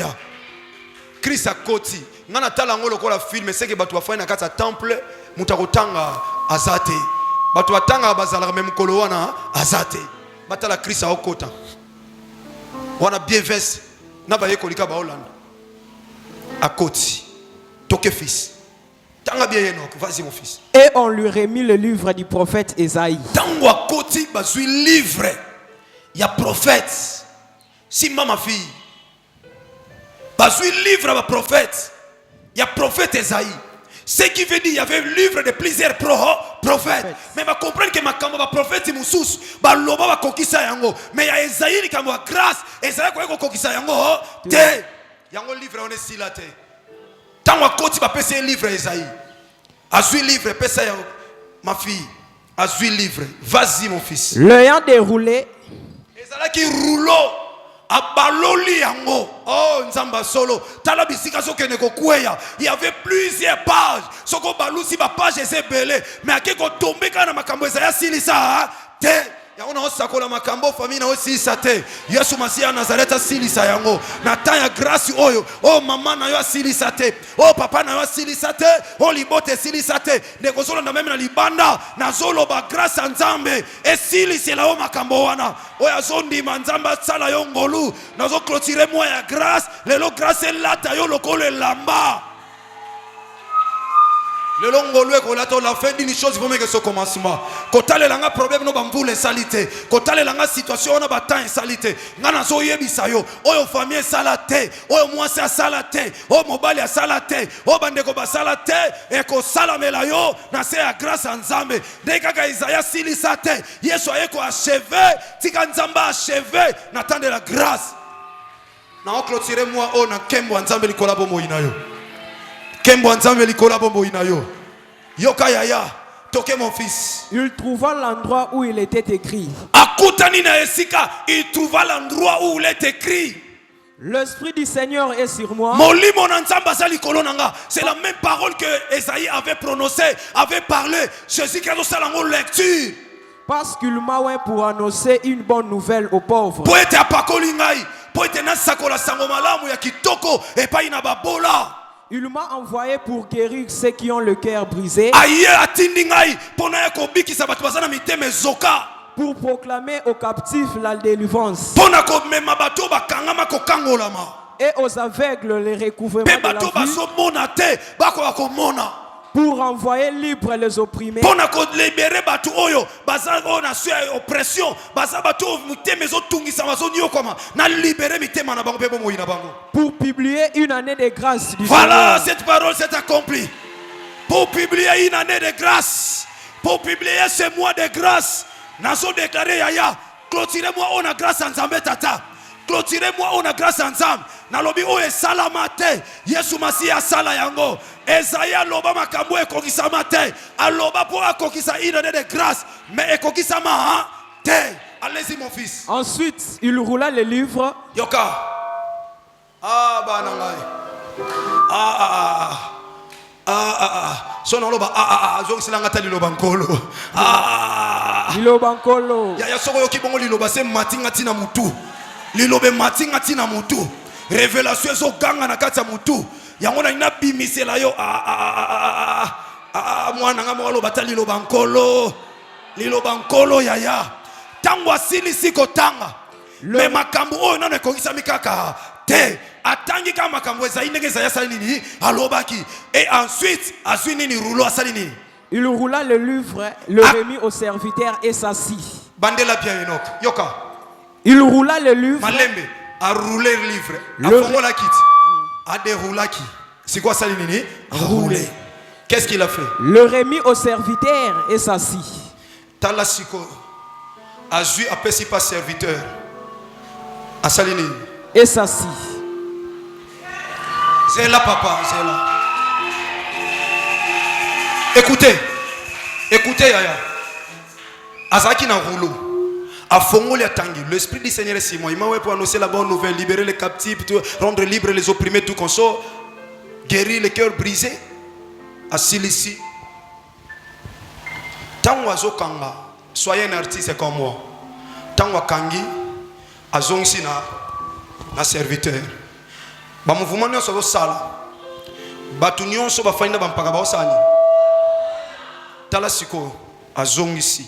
Christ akoti ngana tala ngo lokola film seke batu bafanya na kata temple mutakotanga azate batu batanga bazala même kolo wana azate batala Christ akota wana bien veste na ba yekolika ba Hollande akoti toke fils tanga bien yenok vas-y mon fils et on lui remit le livre du prophète Esaïe tango akoti bazui livre ya prophète si ma fille bazui livre ba prophète ya prophète Esaïe. Ce qui veut dire qu'il y avait un livre de plusieurs prophètes. Mais on comprend que ma prophète Moussous, loba va kokisa yango. Mais il y a Esaïe qui a grâce. Esaïe qui a kokisa yango. Te. Yango livre on est si là te. Tant qu'on côté va passer livre Esaïe. Azui livre pesa ma fille. Azui livre. Vas-y mon fils. L'ayant déroulé. Esaïe qui rouleau. Abaloli yango oh nzamba solo tala bisika sokene ko kweya il y avait plusieurs pages soko balusi ba page ezebele mais akeko tomber kana makambo ezaya silisa te yango na osakola makambo famille na osisa te Yesu Masia Nazareta silisa yango na temps ya grâce oyo oh mama na yo silisa te oh papa na yo silisa te oh libote silisa te ndeko zolo na même na libanda na zolo ba grâce à Nzambe et silisa la o makambo wana o ya zondi manzamba sala yo ngolu na zo clôturer moi ya grâce lelo grâce lata yo lokolo lamba Le longolwe kolato la fin d'une chose vaut mieux que ce commencement. Kotale langa problème no bamvule salite. Kotale langa situation na batan salite. Ngana so yebisa yo. Oyo famille salate. Oyo mwasi salate. Oyo mobali salate. Oyo bandeko ba salate. Eko salamela yo na se ya grâce en Nzambe. Dekaka Isaïa silisate. Yesu ayeko achevé. Tika Nzamba achevé. N'attendez la grâce. Na on clôturer moi on na kembo Nzambe likola bombo inayo. Kembo Nzambe likola bombo inayo. Yoka yaya, toke mon fils. Il trouva l'endroit où il était écrit. Akutani na esika, il trouva l'endroit où il est écrit. L'Esprit du Seigneur est sur moi. Molimo na Nzamba za likolo nanga. C'est la même parole que Esaïe avait prononcée, avait parlé. Jésus qui a donné la lecture. Parce qu'il m'a oint pour annoncer une bonne nouvelle aux pauvres. Poete apakoli ngai, poete na sakola sango malamu ya kitoko epai na babola. Il m'a envoyé pour guérir ceux qui ont le cœur brisé, pour proclamer aux captifs la délivrance et aux aveugles le recouvrement de la vue, pour envoyer libres les opprimés, pour publier une année de grâce du voilà, Seigneur. cette parole s'est accomplie. Pour publier une année de grâce, pour publier ce mois de grâce, nous avons déclaré Yaya, clôturez-moi on a grâce en Nzambe tata. Clôturez-moi on a grâce en Nzambe. Nalobi o e salamate. Yesu Masia sala yango. Esaïa loba makambo e kokisa mate. Aloba pour akokisa une année de grâce, mais e kokisa ma te. Allez-y mon fils. Ensuite, il roula le livre. Yoka. Ah banangai. Sono loba zong silanga tali loba nkolo. Liloba nkolo. Ya soko yoki bongo liloba se matinga tina mutu. Lilobe matinga tina mutu. Révélation so ganga na kati ya mutu. Yango na ina bimisela yo mwana nga mo loba tali loba nkolo. Liloba nkolo yaya. Tango asili siko tanga. Me makambo oyo nano ekongisa mikaka. Te atangi kama makambo eza indenge za yasa nini alobaki et ensuite azwi nini rouleau asali nini. Il roula le livre, le remit au serviteur et s'assit. Bandela bien Enoch. Yoka. Il roula le livre. Malembe a roulé le livre. A fongola kit. A déroula qui. C'est quoi ça nini? Roulé. Qu'est-ce qu'il a fait? Le remit au serviteur et s'assit. Talasiko azwi apesi pas serviteur. Asali nini? Et s'assit. C'est là papa, c'est là. Écoutez Yaya. Azaki na rouleau. A Fongoli a tangi. L'esprit du Seigneur est sur moi. Il m'a pour annoncer la bonne nouvelle, libérer les captifs, rendre libres les opprimés, tout comme ça, guérir les cœurs brisés. À Silici. Tant oiseau kanga, soyez un artiste comme moi. Tant wakangi, azongsi na serviteur. Ba mouvement nyonso zo sala. Batu nyonso ba fainda ba mpaka ba osani. Tala siko azongisi.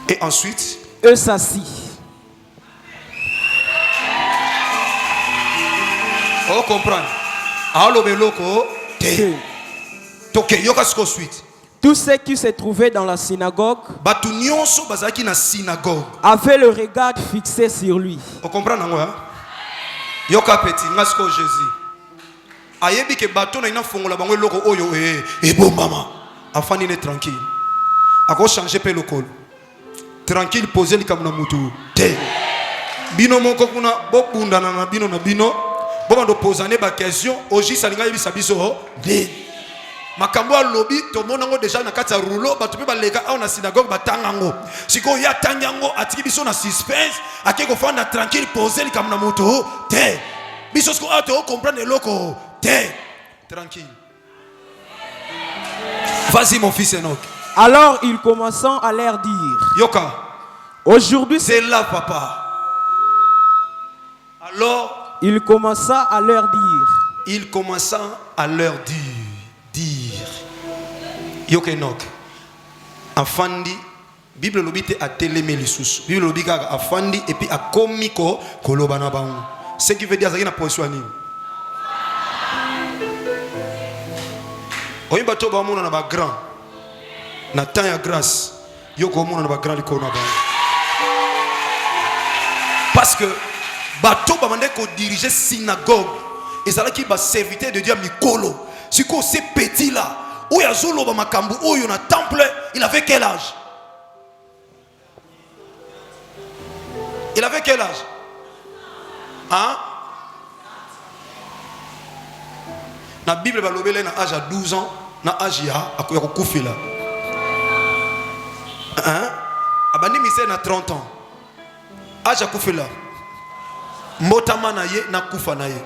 Et ensuite, eux s'assit. on comprend. Alo beloko te. Toke yoka siko suite. Tous ceux qui se trouvaient dans la synagogue Batu nyonso bazaki na synagogue avaient le regard fixé sur lui. On comprend nango hein? Yoka petit ngasko Jésus. Ayebi ke bato na ina fongola bango loko oyo bon mama. Afani ne tranquille. Ako changer pe lokolo. Tranquille poser li kamuna mutu. Te. Bino moko kuna bokunda na bino na bino. Bobando posane ba question oji salinga yebi sabiso de. Makambo lobby to monango déjà na kati ya rouleau bato pe balega au na synagogue batangango. Siko ya tangango atiki biso na suspense akeko fanda tranquille poser li kamuna mutu. Te. Biso sko auto comprendre loko. Te. Tranquille. Vas-y mon fils Enoch. Alors il commença à leur dire. Yoka. Aujourd'hui c'est là papa. Alors il commença à leur dire. Il commença à leur dire. Yoka Enoch. Afandi Bible lobite a télémé les sous. Bible lobite a afandi et puis a komiko kolobana bango. Ce qui veut dire ça na position ni. oyi bato ba mona na ba grand na temps ya grâce yo ko mona na ba grand likona ba parce que bato ba mande ko diriger synagogue ezalaki ba serviteur de Dieu mikolo siko ce petit là oya zolo ba makambu oyo na temple il avait quel âge? Il avait quel âge? Hein? La Bible va l'obéir à âge à 12 ans, na âge ya akufila. Hein? Abani mise na 30 ans. Âge akufila. Motama na ye na kufa na ye.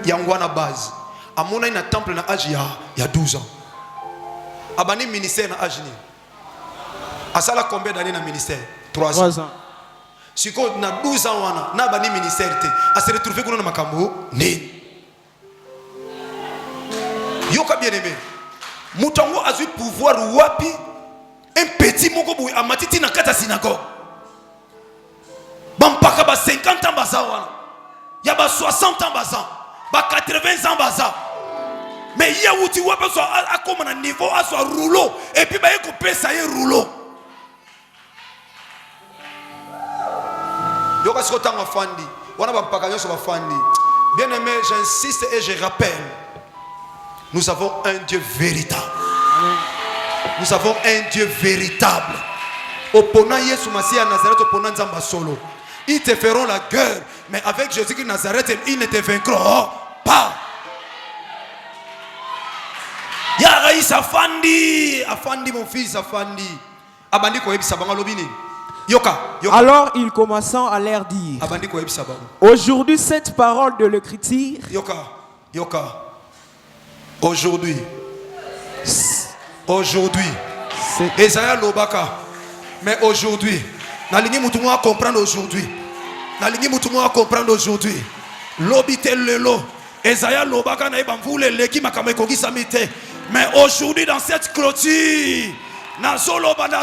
Yangwana base. Amona ina temple na âge ya 12 ans. Abani ministère na âge ni. Asala combien d'années na ministère? 3 ans. Si on a 12 ans, on a un ministère, à se retrouver dans le makambo, né. Yoka bien aimé. Moutango a eu pouvoir wapi un petit mokobu a matiti na kata synagogue. Bampaka ba 50 ans baza wana. Ya ba 60 ans baza. Ba 80 ans baza. Mais il y a outi wapi so a comme un niveau a so rouleau et puis ba yeko pesa ye rouleau. Bien aimé, j'insiste et je rappelle, nous avons un Dieu véritable. Nous avons un Dieu véritable. Opponant Yesu Massia à Nazareth, opponant Nzamba solo. Ils te feront la guerre, mais avec Jésus-Christ Nazareth, ils ne te vaincront pas. Yaraïs Afandi, Afandi mon fils, Afandi. Abandi ko ebisa banga lobini. Yoka. Alors il commençant à leur dire, aujourd'hui cette parole de l'écriture, aujourd'hui, Esaïa Lobaka, mais aujourd'hui, nalingi mutumu a comprendre aujourd'hui, nalingi mutumu a comprendre aujourd'hui, lobite lelo, Esaïa Lobaka na ibamvule leki makame kogi samite, mais aujourd'hui dans cette clôture, dans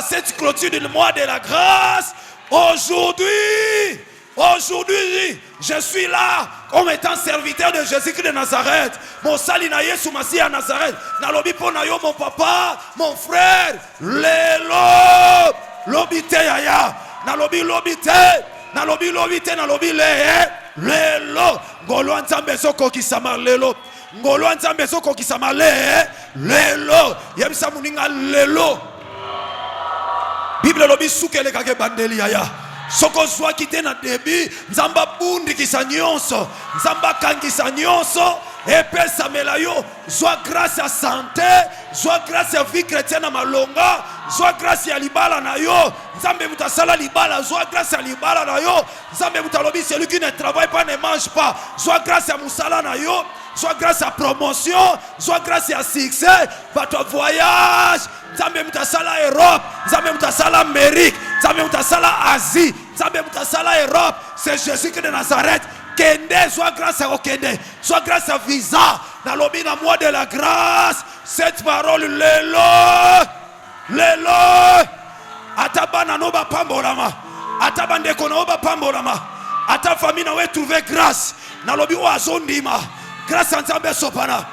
cette clôture du mois de la grâce, aujourd'hui, je suis là comme étant serviteur de Jésus-Christ de Nazareth. Mon salina Yesu Masi à Nazareth. Nalobi ponayo mon papa, mon frère. Lelo, lobite yaya. Nalobi lobite, nalobi le. Lelo, ngolo nzambe soko kisama lelo. Ngolo nzambe soko kisama lelo. Yebisa muninga lelo. Bible lobi souke le kage bandeli yaya. Soko zwa kite na debi, nzamba bundi kisa nyonso, nzamba kangisa nyonso, epesa melayo, zwa grâce à santé, zwa grâce à vie chrétienne à malonga, zwa grâce à libala na yo, nzambe mutasala libala, zwa grâce à libala na yo, nzambe mutalobi celui qui ne travaille pas ne mange pas, zwa grâce à musala na yo, soit grâce à promotion, soit grâce à succès, votre voyage, Nzambe mutasala Europe, Nzambe mutasala Amérique, Nzambe mutasala Asie, Nzambe mutasala Europe, c'est Jésus-Christ de Nazareth. Kende, soit grâce à Okende, soit grâce à Visa, dans le na mois de la grâce, cette parole, lelo, atabana noba pambolama, atabande konoba pambolama, ata famille na we trouver grâce, na lobi o azondima. Grâce à Nzambe Sopana.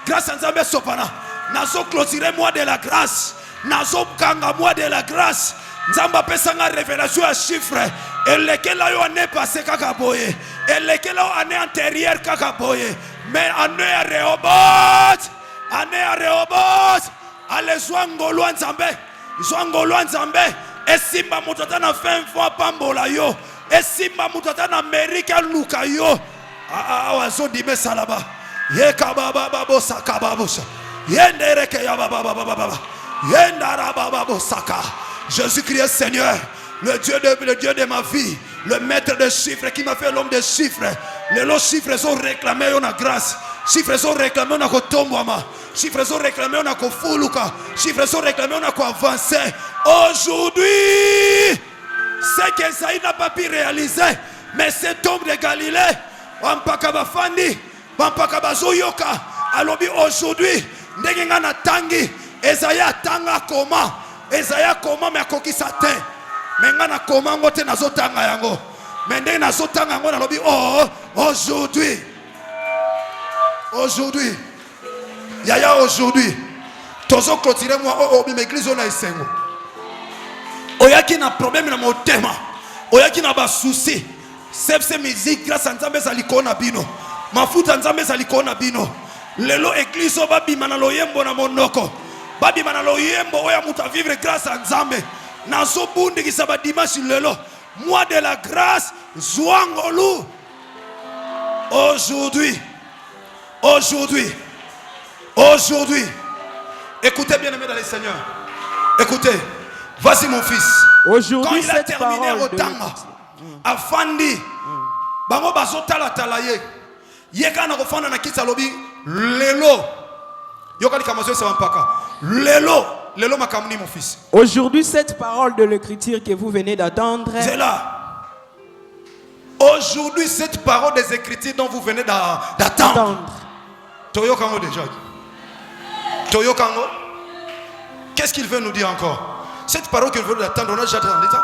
Grâce à Nzambe Sopana. Nazo clôturer mois de la grâce. Nazo kanga mois de la grâce. Nzamba pesanga révélation à chiffres. Et lequel a eu année passée kakaboye. Et lequel a année antérieure kakaboye. Mais année à Rehoboth. Année à Rehoboth. Allez Zwangolo Nzambe. Zwangolo Nzambe. Et simba mutata na fin fois pambola yo. Et simba mutata na Amerika luka yo. Wazondime salaba. Yeka baba babo saka babosa. Yendereke ya baba baba. Yendara baba bosaka. Jésus-Christ Seigneur, le Dieu de ma vie, le maître des chiffres qui m'a fait l'homme des chiffres. Les chiffres sont réclamés on a grâce. Chiffres sont réclamés on a kotombwama. Chiffres sont réclamés on a kofuluka. Chiffres sont réclamés on a ko avancer. Aujourd'hui, c'est que Esaïe n'a pas pu réaliser, mais cet homme de Galilée, Wampaka bafandi, wampaka bazoyoka, alobi aujourd'hui, ndengenga na tangi, Esaïa tanga koma, Esaïa koma me akokisa te, menga na koma ngote nazotanga yango, mende nazotanga yango na lobi aujourd'hui, yaya aujourd'hui, tozo clôturer moi o bi église on a esengo oyaki na problème na motema oyaki na ba souci sepse musique grâce à nzambe za likona bino mafuta nzambe za likona bino lelo église o babima na loyembo na monoko babima na loyembo oya muta vivre grâce à nzambe na so bundi ki saba dimanche lelo mois de la grâce Zouangolu aujourd'hui écoutez bien aimé dans le Seigneur écoutez vas-y mon fils Aujourd'hui, quand il a cette terminé parole au de tanga afandi bango bazotala tala ye yeka na kofanda na kiti alobi lelo yokali kamazo se mpaka lelo makamni mon fils. Aujourd'hui, cette parole de l'écriture que vous venez d'attendre, c'est là. Aujourd'hui, cette parole des écritures dont vous venez d'attendre. Toyo Kango déjà. Toyo Kango. Qu'est-ce qu'il veut nous dire encore? Cette parole qu'il veut d'attendre, on a déjà entendu ça.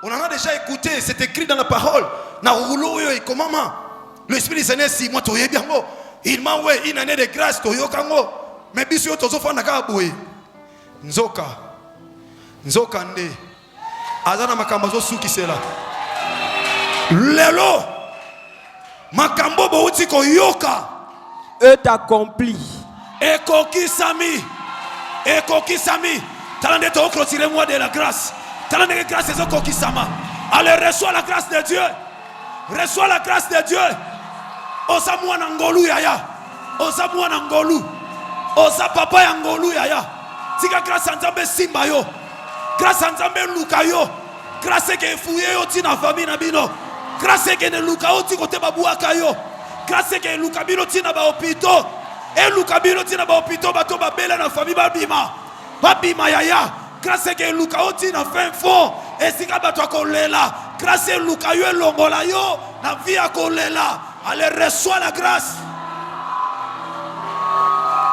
On en a déjà écouté, c'est écrit dans la parole. Na roulo yo comment le Esprit du Seigneur si moi toye bien mo. Il m'a ouais une année de grâce Toyo Kango. Mais bisou tozo fana ka boye. Nzoka nde. Azana makambazo suki sela. Lelo makambo bouti ko yoka est accompli. Ekoki sami talande to clôturer moi de la grâce talande que grâce est ekoki sama. Allez reçois la grâce de Dieu, reçois la grâce de Dieu. Osa mwana ngolu yaya, osa mwana ngolu, osa papa ya ngolu yaya. Tika grâce nzambe simba yo, grâce nzambe luka yo, grâce ke fouye yo tina famille na bino. Grâce que ne luka oti kote babuaka yo. Grâce que luka bino tina ba hôpitaux. Et luka bino tina ba hôpitaux bato ba bela na famille babima. Babima yaya. Grâce que luka oti na fin fond. Et sika bato kolela. Grâce luka yo longola yo na vie kolela. Allez reçois la grâce.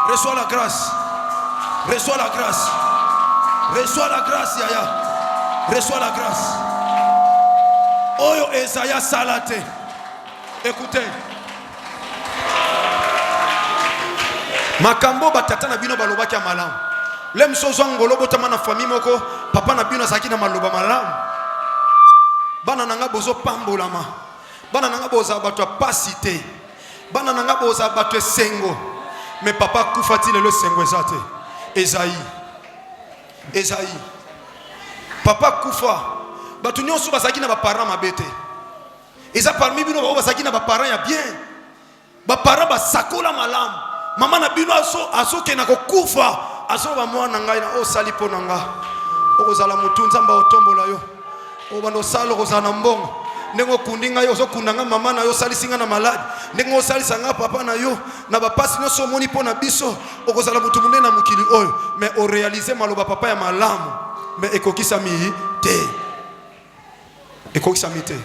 Reçois la grâce. Reçois la grâce. Reçois la grâce yaya. Reçois la grâce. Oyo Esaïa Salate. Écoutez. Makambo batata na bino balobaki ya malamu. Lem sozo ngolo botama na famille moko papa na bino azaki na maloba malamu. Bana nanga bozo pambolama. Bana nanga boza bato pasité. Bana nanga boza bato sengo. Mais papa kufati le sengo ezate. Esaïe. Papa kufa. Batu nyonso basaki na ba parents mabete. Eza parmi bino ba basaki na ba parents ya bien. Ba parents ba sakola malam. Mama na bino aso ke na kokufa. Aso ba mwana ngai na o sali ponanga. Okozala mutunza mba otombola yo. O bando salo kozana mbongo. Nengo kundinga yo so kundanga mama na yo salisinga na malade. Nengo salisanga papa na yo na ba pasi nyonso moni pona biso. Okozala mutu munene na mukili oyo. Mais o réaliser maloba papa ya malamu. Mais ekokisa mi te. Ekokisa mi te.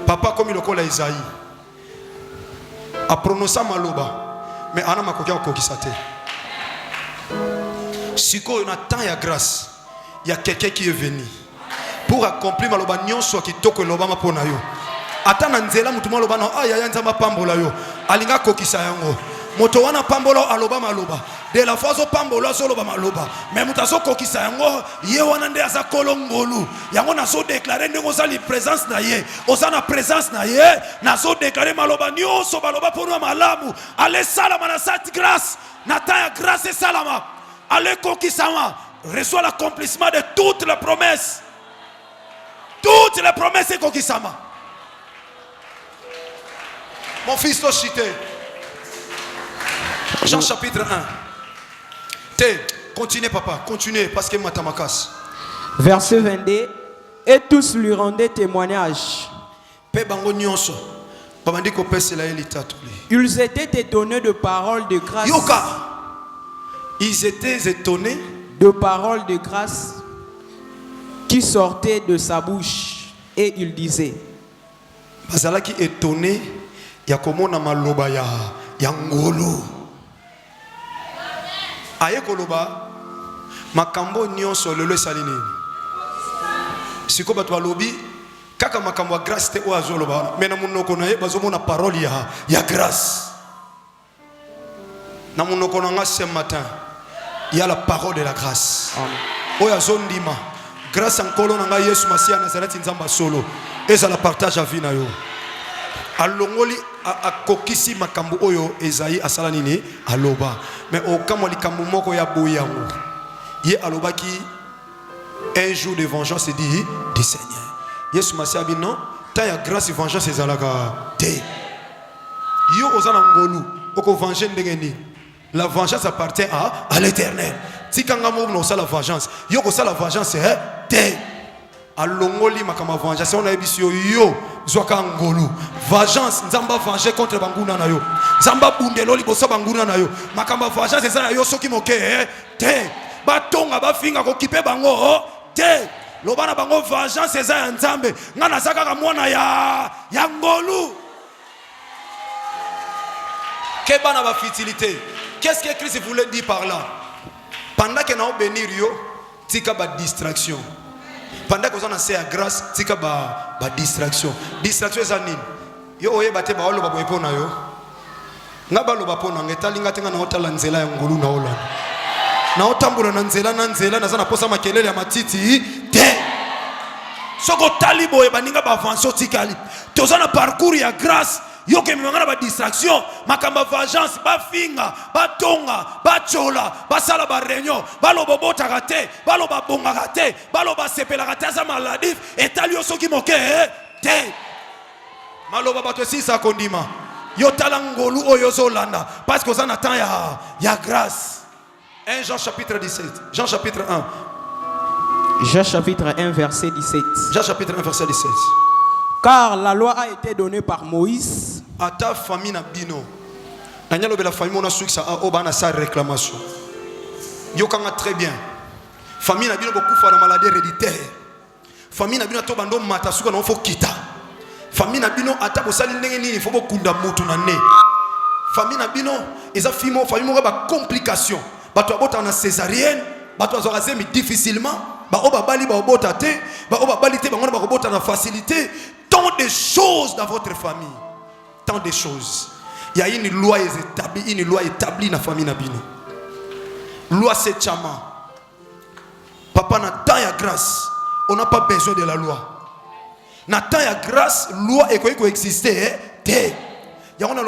Papa comme il kola Isaïe. A prononcer maloba. Mais ana makokia okokisa te. Siko na temps ya grâce. Il y a quelqu'un qui est venu pour accomplir maloba nyonso kitoko lobama pona yo. Ata na nzela mutu maloba na aya ya nzamba pambola yo. Alinga kokisa yango. Moto wana pambola aloba maloba. De la fois pambola solo ba maloba. Mais mutazo kokisa yango ye wana nde aza kolongolu. Yango na so déclarer ndeko za li présence na ye. Oza na présence na ye na so déclarer maloba nyonso baloba pona malamu. Allez salama na cette grâce. Na ta grâce et salama. Allez kokisama. Reçois l'accomplissement de toutes les promesses. Toutes les promesses et kokisama. Mon fils Toshite. Jean chapitre 1. Continuez papa, continuez parce que matamakas. Verset 22. Et tous lui rendaient témoignage. Ils étaient étonnés de paroles de grâce. Yoka. Ils étaient étonnés de paroles de grâce qui sortaient de sa bouche. Et il disait. Bazalaki étonné ya komona maloba ya ngolo. Aye koloba makambo nyonso lelo salini. Siko bato balobi kaka makambo ya grâce te o azoloba mais na munoko na ye bazomona parole ya grâce. Na munoko na nga ce matin Il y a la parole de la grâce. Amen. Oya zondima. Grâce en kolon nga Yesu Masia Nazareth nzamba solo. Eza la partage à vie na yo. Alongoli a kokisi makambu oyo Esaïe asala nini aloba. Mais au kamoli kambu moko ya boyango. Ye aloba ki un jour de vengeance dit du Seigneur. Yesu Masia bi non, ta ya grâce et vengeance ezalaka te. Yo ozana ngolu, oko venger ndengeni. La vengeance appartient à l'Éternel. Si kanga mo no la vengeance, yo ko la vengeance te. Alongoli makama vengeance on a ebisio yo zwaka ngolu. Vengeance nzamba venger contre banguna na yo. Nzamba bundelo liboso banguna na yo. Makama vengeance ezala yo soki moke te. Batonga bafinga ko kipe bango te. Lobana bango vengeance ezala nzambe. Ngana saka mwana ya ngolu. Kebana ba futilité. Qu'est-ce que Christ voulait dire par là? Pendant que nous bénir yo, tika ba distraction. Pendant que nous avons grâce, tika ba distraction. Distraction c'est nini? Yo oye bate ba olo ba boepo na yo. Ngaba lo ba pona ngetali ngatenga na otala nzela ya ngulu na ola. Na otambula na nzela na zana posa makelele ya matiti te. Soko talibo e baninga ba avancer tikali. Tozana parcours ya grâce. Yo ke mimangana ba distraction, makamba vengeance, ba finga, ba tonga, ba chola, ba sala ba réunion, ba lo bobota kate, ba lo ba bonga kate, ba lo ba sepela kate za maladif, etali yo soki moke te. Maloba ba to sisa kondima. Yo talangolu oyo zo landa parce que ça n'attend ya grâce. 1 Jean chapitre 17. Jean chapitre 1. Jean chapitre 1 verset 17. Jean chapitre 1 verset 17. Car la loi a été donnée par Moïse. À ta famille na bino. Nanyalo be la famille on a su que ça a obana sa réclamation. Yo kanga très bien. Famille na bino beaucoup fa na maladie héréditaire. Famille na bino to bando mata suka na fo kita. Famille na bino ata bo sali ndenge nini fo bo kunda mutu na ne. Famille na bino eza fimo famille mo ba complication. Bato abota na césarienne, bato azorasemi difficilement, ba oba bali ba obota te, ba oba bali te ba ngona ba obota na facilité. Tant de choses dans votre famille. Tant de choses. Il y a une loi établie dans la famille Nabino. Loi c'est chama. Papa n'a tant de grâce. On n'a pas besoin de la loi. N'a tant de grâce, loi est quoi exister. Il y a une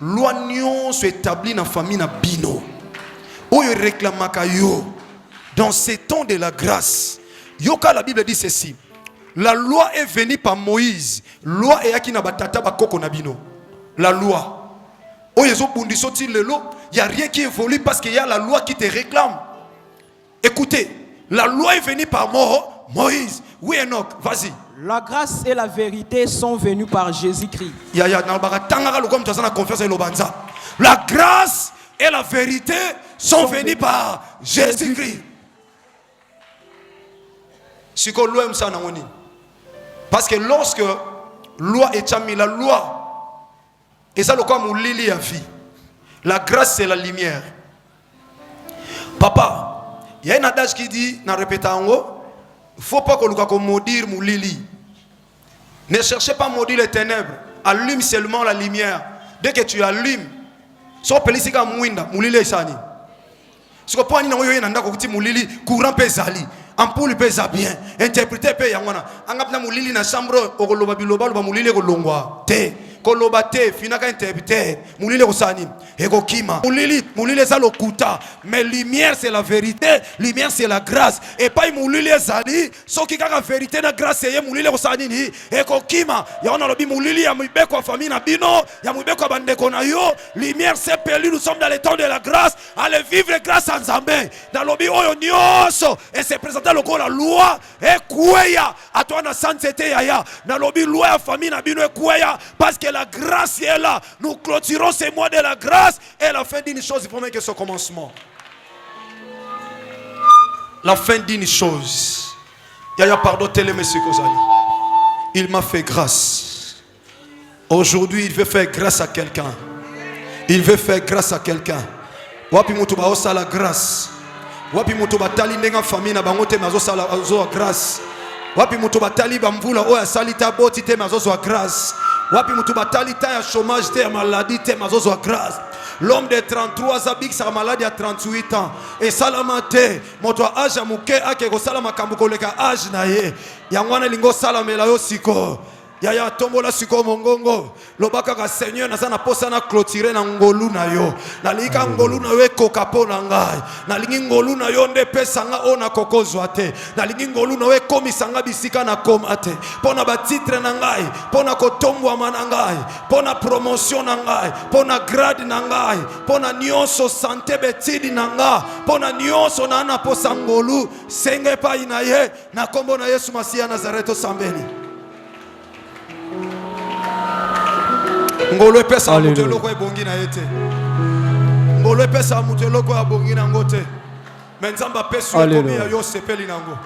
loi nion soit établie dans la famille Nabino. Où il réclame yo. Dans ces temps de la grâce. Yoka la Bible dit ceci. La loi est venue par Moïse. Loi est qui na batata bakoko nabino. La loi. Oh yezo bundiso ti lelo, il y a rien qui évolue parce qu'il y a la loi qui te réclame. Écoutez, la loi est venue par Moïse. Oui Enoch, vas-y. La grâce et la vérité sont venues par Jésus-Christ. La grâce et la vérité sont venues par Jésus-Christ. Parce que lorsque loi est chamie, la loi, et ça le quoi moulili a vie. La grâce c'est la lumière. Papa, il y a un adage qui dit, na répéta en haut, il ne faut pas que l'on maudire moulili. Ne cherchez pas à maudire les ténèbres. Allume seulement la lumière. Dès que tu allumes, so pelisika mwinda moulili isani. Si vous prenez un moulili, courant pesali. Ampoule pesa bien, interpréter pe yangwana. Angapna mulili na chambre okoloba biloba loba mulili kolongwa. Te, koloba te finaka interpréter. Mulili kosani, eko kima. Mulili ça lokuta, mais lumière c'est la vérité, lumière c'est la grâce. Et pas mulili zali, so ki kaka vérité na grâce ye mulili kosani ni eko kima. Ya ona lobi mulili ya mibeko famille na bino, ya mibeko bandeko na yo. Lumière c'est perdu, nous sommes dans les temps de la grâce. Allez vivre grâce en Zambé. Dans lobi oyo nyoso et c'est présent la loi est kouya à toi na sainteté yaya na lobi loi ya famille na bino est kouya parce que la grâce est là. Nous clôturons ces mois de la grâce et la fin d'une chose il faut même que ce commencement. La fin d'une chose. Yaya pardon télé monsieur Kozali. Il m'a fait grâce. Aujourd'hui il veut faire grâce à quelqu'un. Il veut faire grâce à quelqu'un. Wapi mutu ba osa la grâce. Wapi mutu batali ndenga famille na bango te mazo sala zo grâce. Wapi mutu batali bamvula oya salita boti te mazo zo grâce. Wapi mutu batali ta ya chômage te ya maladie te mazo zo grâce. L'homme de 33 ans, sa maladie à 38 ans. Et salamate, moto âge à mouke, ake ko salama kambuko leka âge na ye. Yangwana lingo salamela yo siko. Yaya tombola siko mongongo. Lobaka ka Seigneur na sana posa na clôturer na ngolu na yo. Na lika ngolu na yo kokapo na ngai. Na lingi ngolu na yo nde pesa nga ona kokozwa te. Na lingi ngolu na yo komisanga bisika na koma te. Pona ba titre na ngai, pona kotombwa na ngai, pona promotion na ngai, pona grade na ngai, pona nyonso santé betidi na nga, pona nyonso na na posa ngolu senge pa ina ye na kombo na Yesu Masia Nazareto sambeli. Ngolo pesa mutelo ko ebongi na yete. Ngolo pesa mutelo ko abongi na ngote. Menzamba pesu komi ya yo sepeli nango.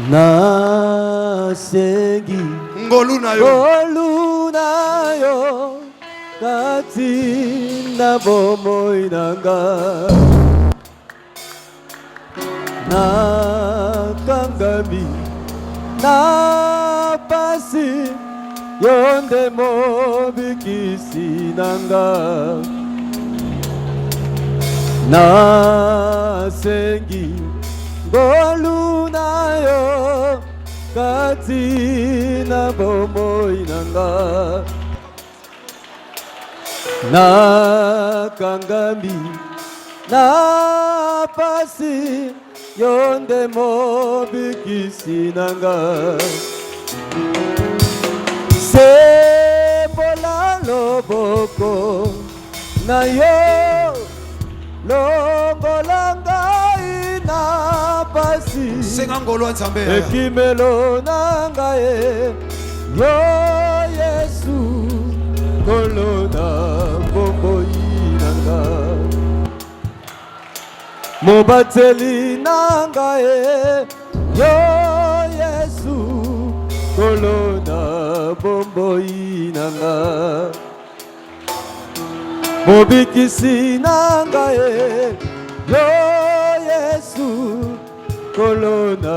Na sengi ngolu na yo kati na bomo inanga na kangami na pasi yonde mobikisi nanga na sengi ngolu na yo kati na bomo inanga na kangami na pasi yonde mobikisi nanga Sebola loboko na yo longolanga ina pasi sengangolo nzambe ekimelo nanga ye yo Yesu kolona bombo inanga mobateli nanga ye yo Yesu kolona bombo inanga mobikisi nanga ye yo Yesu kolona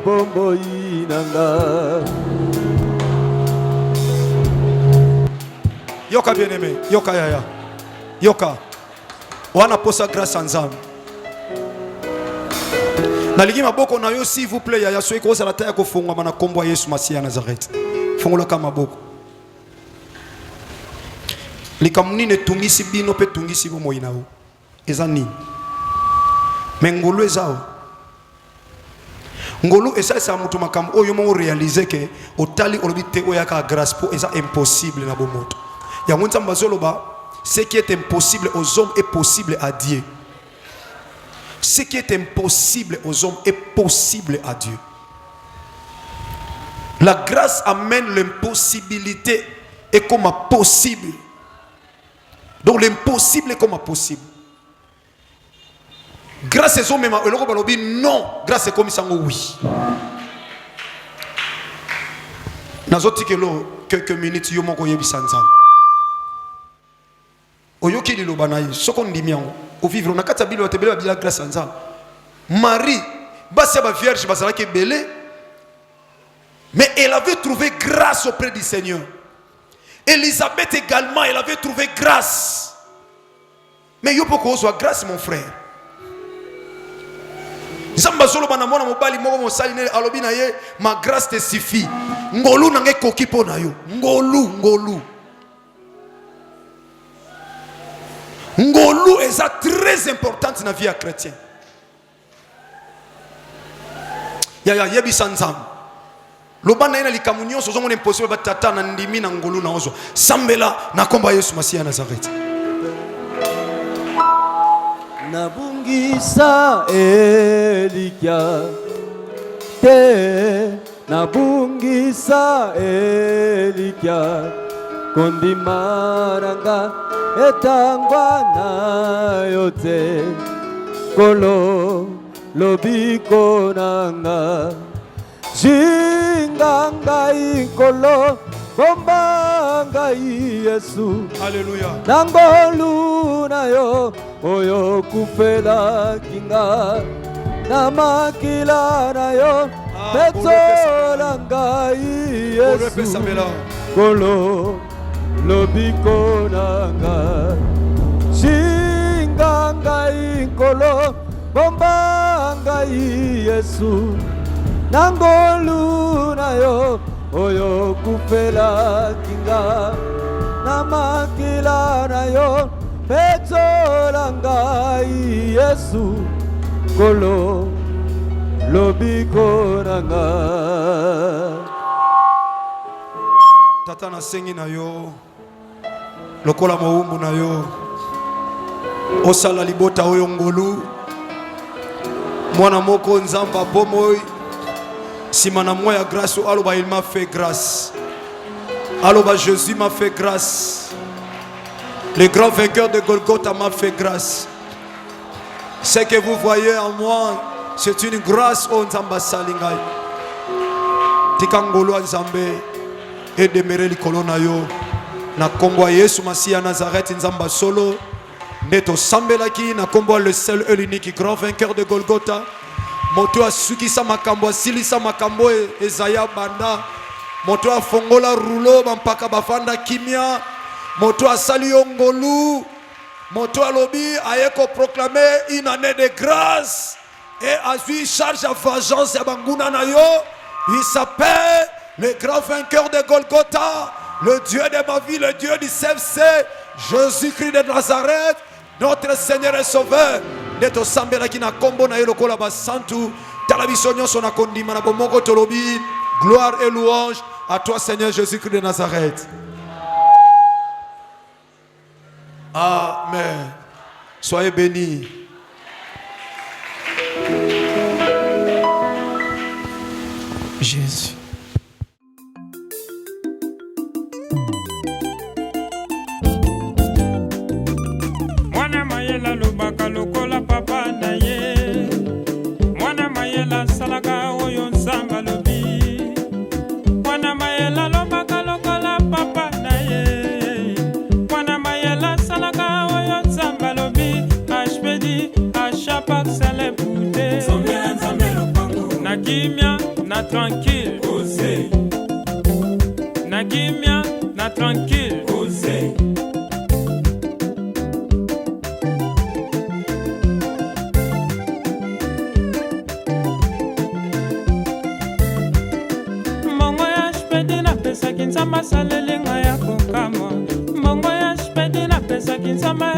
bombo inanga. Yoka bien-aimé, yoka yaya, yoka wana posa grâce à nzambe. Naligi maboko na yo s'il vous plaît yaya soki ko sala ta ko fungwa mana kombo Yesu Masia Nazareth. Fungola kama maboko. Likamuni ne tungisi bino pe tungisi bo moyina o. Eza nini? Mengolo ezao. Ngolo esa sa mutu makambo oyo mo réaliser que otali olobite oyaka grâce po eza impossible na bo moto. Ya ngonza mbazoloba ce qui est impossible aux hommes est possible à Dieu. Ce qui est impossible aux hommes est possible à Dieu. La grâce amène l'impossibilité et comme possible. Donc l'impossible est comme possible. Grâce aux hommes, non. Grâce est comme ça, oui. Dans quelques minutes, yo moko yebi sanzan. Oyoki li lobanayi, soko ndimiango. Au vivre, on a quatre habits, on a la grâce en ça. Marie, basia ba vierge, basala ke belé, mais elle avait trouvé grâce auprès du Seigneur. Élisabeth également, elle avait trouvé grâce. Mais yo poko soit grâce mon frère. Zamba solo bana mona mobali moko mosali ne alobi na ye, ma grâce te suffit. Ngolu nange koki po na yo. Ngolu. Ngolu est très importante dans la vie chrétienne. Yaya yebi sanzam. Lobana ina likamunyo sozo mon impossible batata na ndimi na ngolu na ozo. Sambela na komba Yesu Masia Nazareth. Nabungisa elikia te nabungisa elikia kondimaranga etangwa na yote kolo lobiko nanga jinganga ikolo bombanga Yesu Alléluia. nangolu na yo oyo kufela kinga na makila na yo petolanga Yesu kolo lobiko nanga shinga ngai nkolo bomba ngai Yesu nangolu na yo oyo kufela kinga na makila na yo petola ngai Yesu kolo lobiko nanga. Tata na sengi na yo lokola moumbu na yo osala libota oyo ngolu mwana moko nzamba bomoi sima na moi ya grâce aloba il m'a fait grâce aloba Jésus m'a fait grâce le grand vainqueur de Golgotha m'a fait grâce. Ce que vous voyez en moi c'est une grâce au nzamba salingai tikangolo nzambe et demeurer likolo na yo na kombo Yesu Masia Nazareth nzamba solo neto sambelaki na kombo le seul et l'unique grand vainqueur de Golgotha moto asukisa makambo asilisa makambo ezaya banda moto afongola rouleau bampaka bafanda kimia moto asali ngolu moto alobi ayeko proclamer une année de grâce et azui charge à vengeance ya banguna na yo. Il s'appelle le grand vainqueur de Golgotha, le Dieu de ma vie, le Dieu du CFC, Jésus-Christ de Nazareth, notre Seigneur et Sauveur. Neto sambela ki na kombo na yelo kola basantu talabiso nyonso na kondima na bomoko tolobi gloire et louange à toi Seigneur Jésus-Christ de Nazareth. Amen. Soyez bénis. Jésus. Mwana mayela lobaka lokola papa na ye mwana mayela salaka oyo nzamba lobi mwana mayela lobaka lokola papa na ye mwana mayela salaka oyo nzamba lobi HPD achapak sale pute na kimia na tranquille osé na kimia na tranquille osé mongo ya HPD na pesaki nzamba salelinga ya kokama mongo ya HPD na pesaki nzamba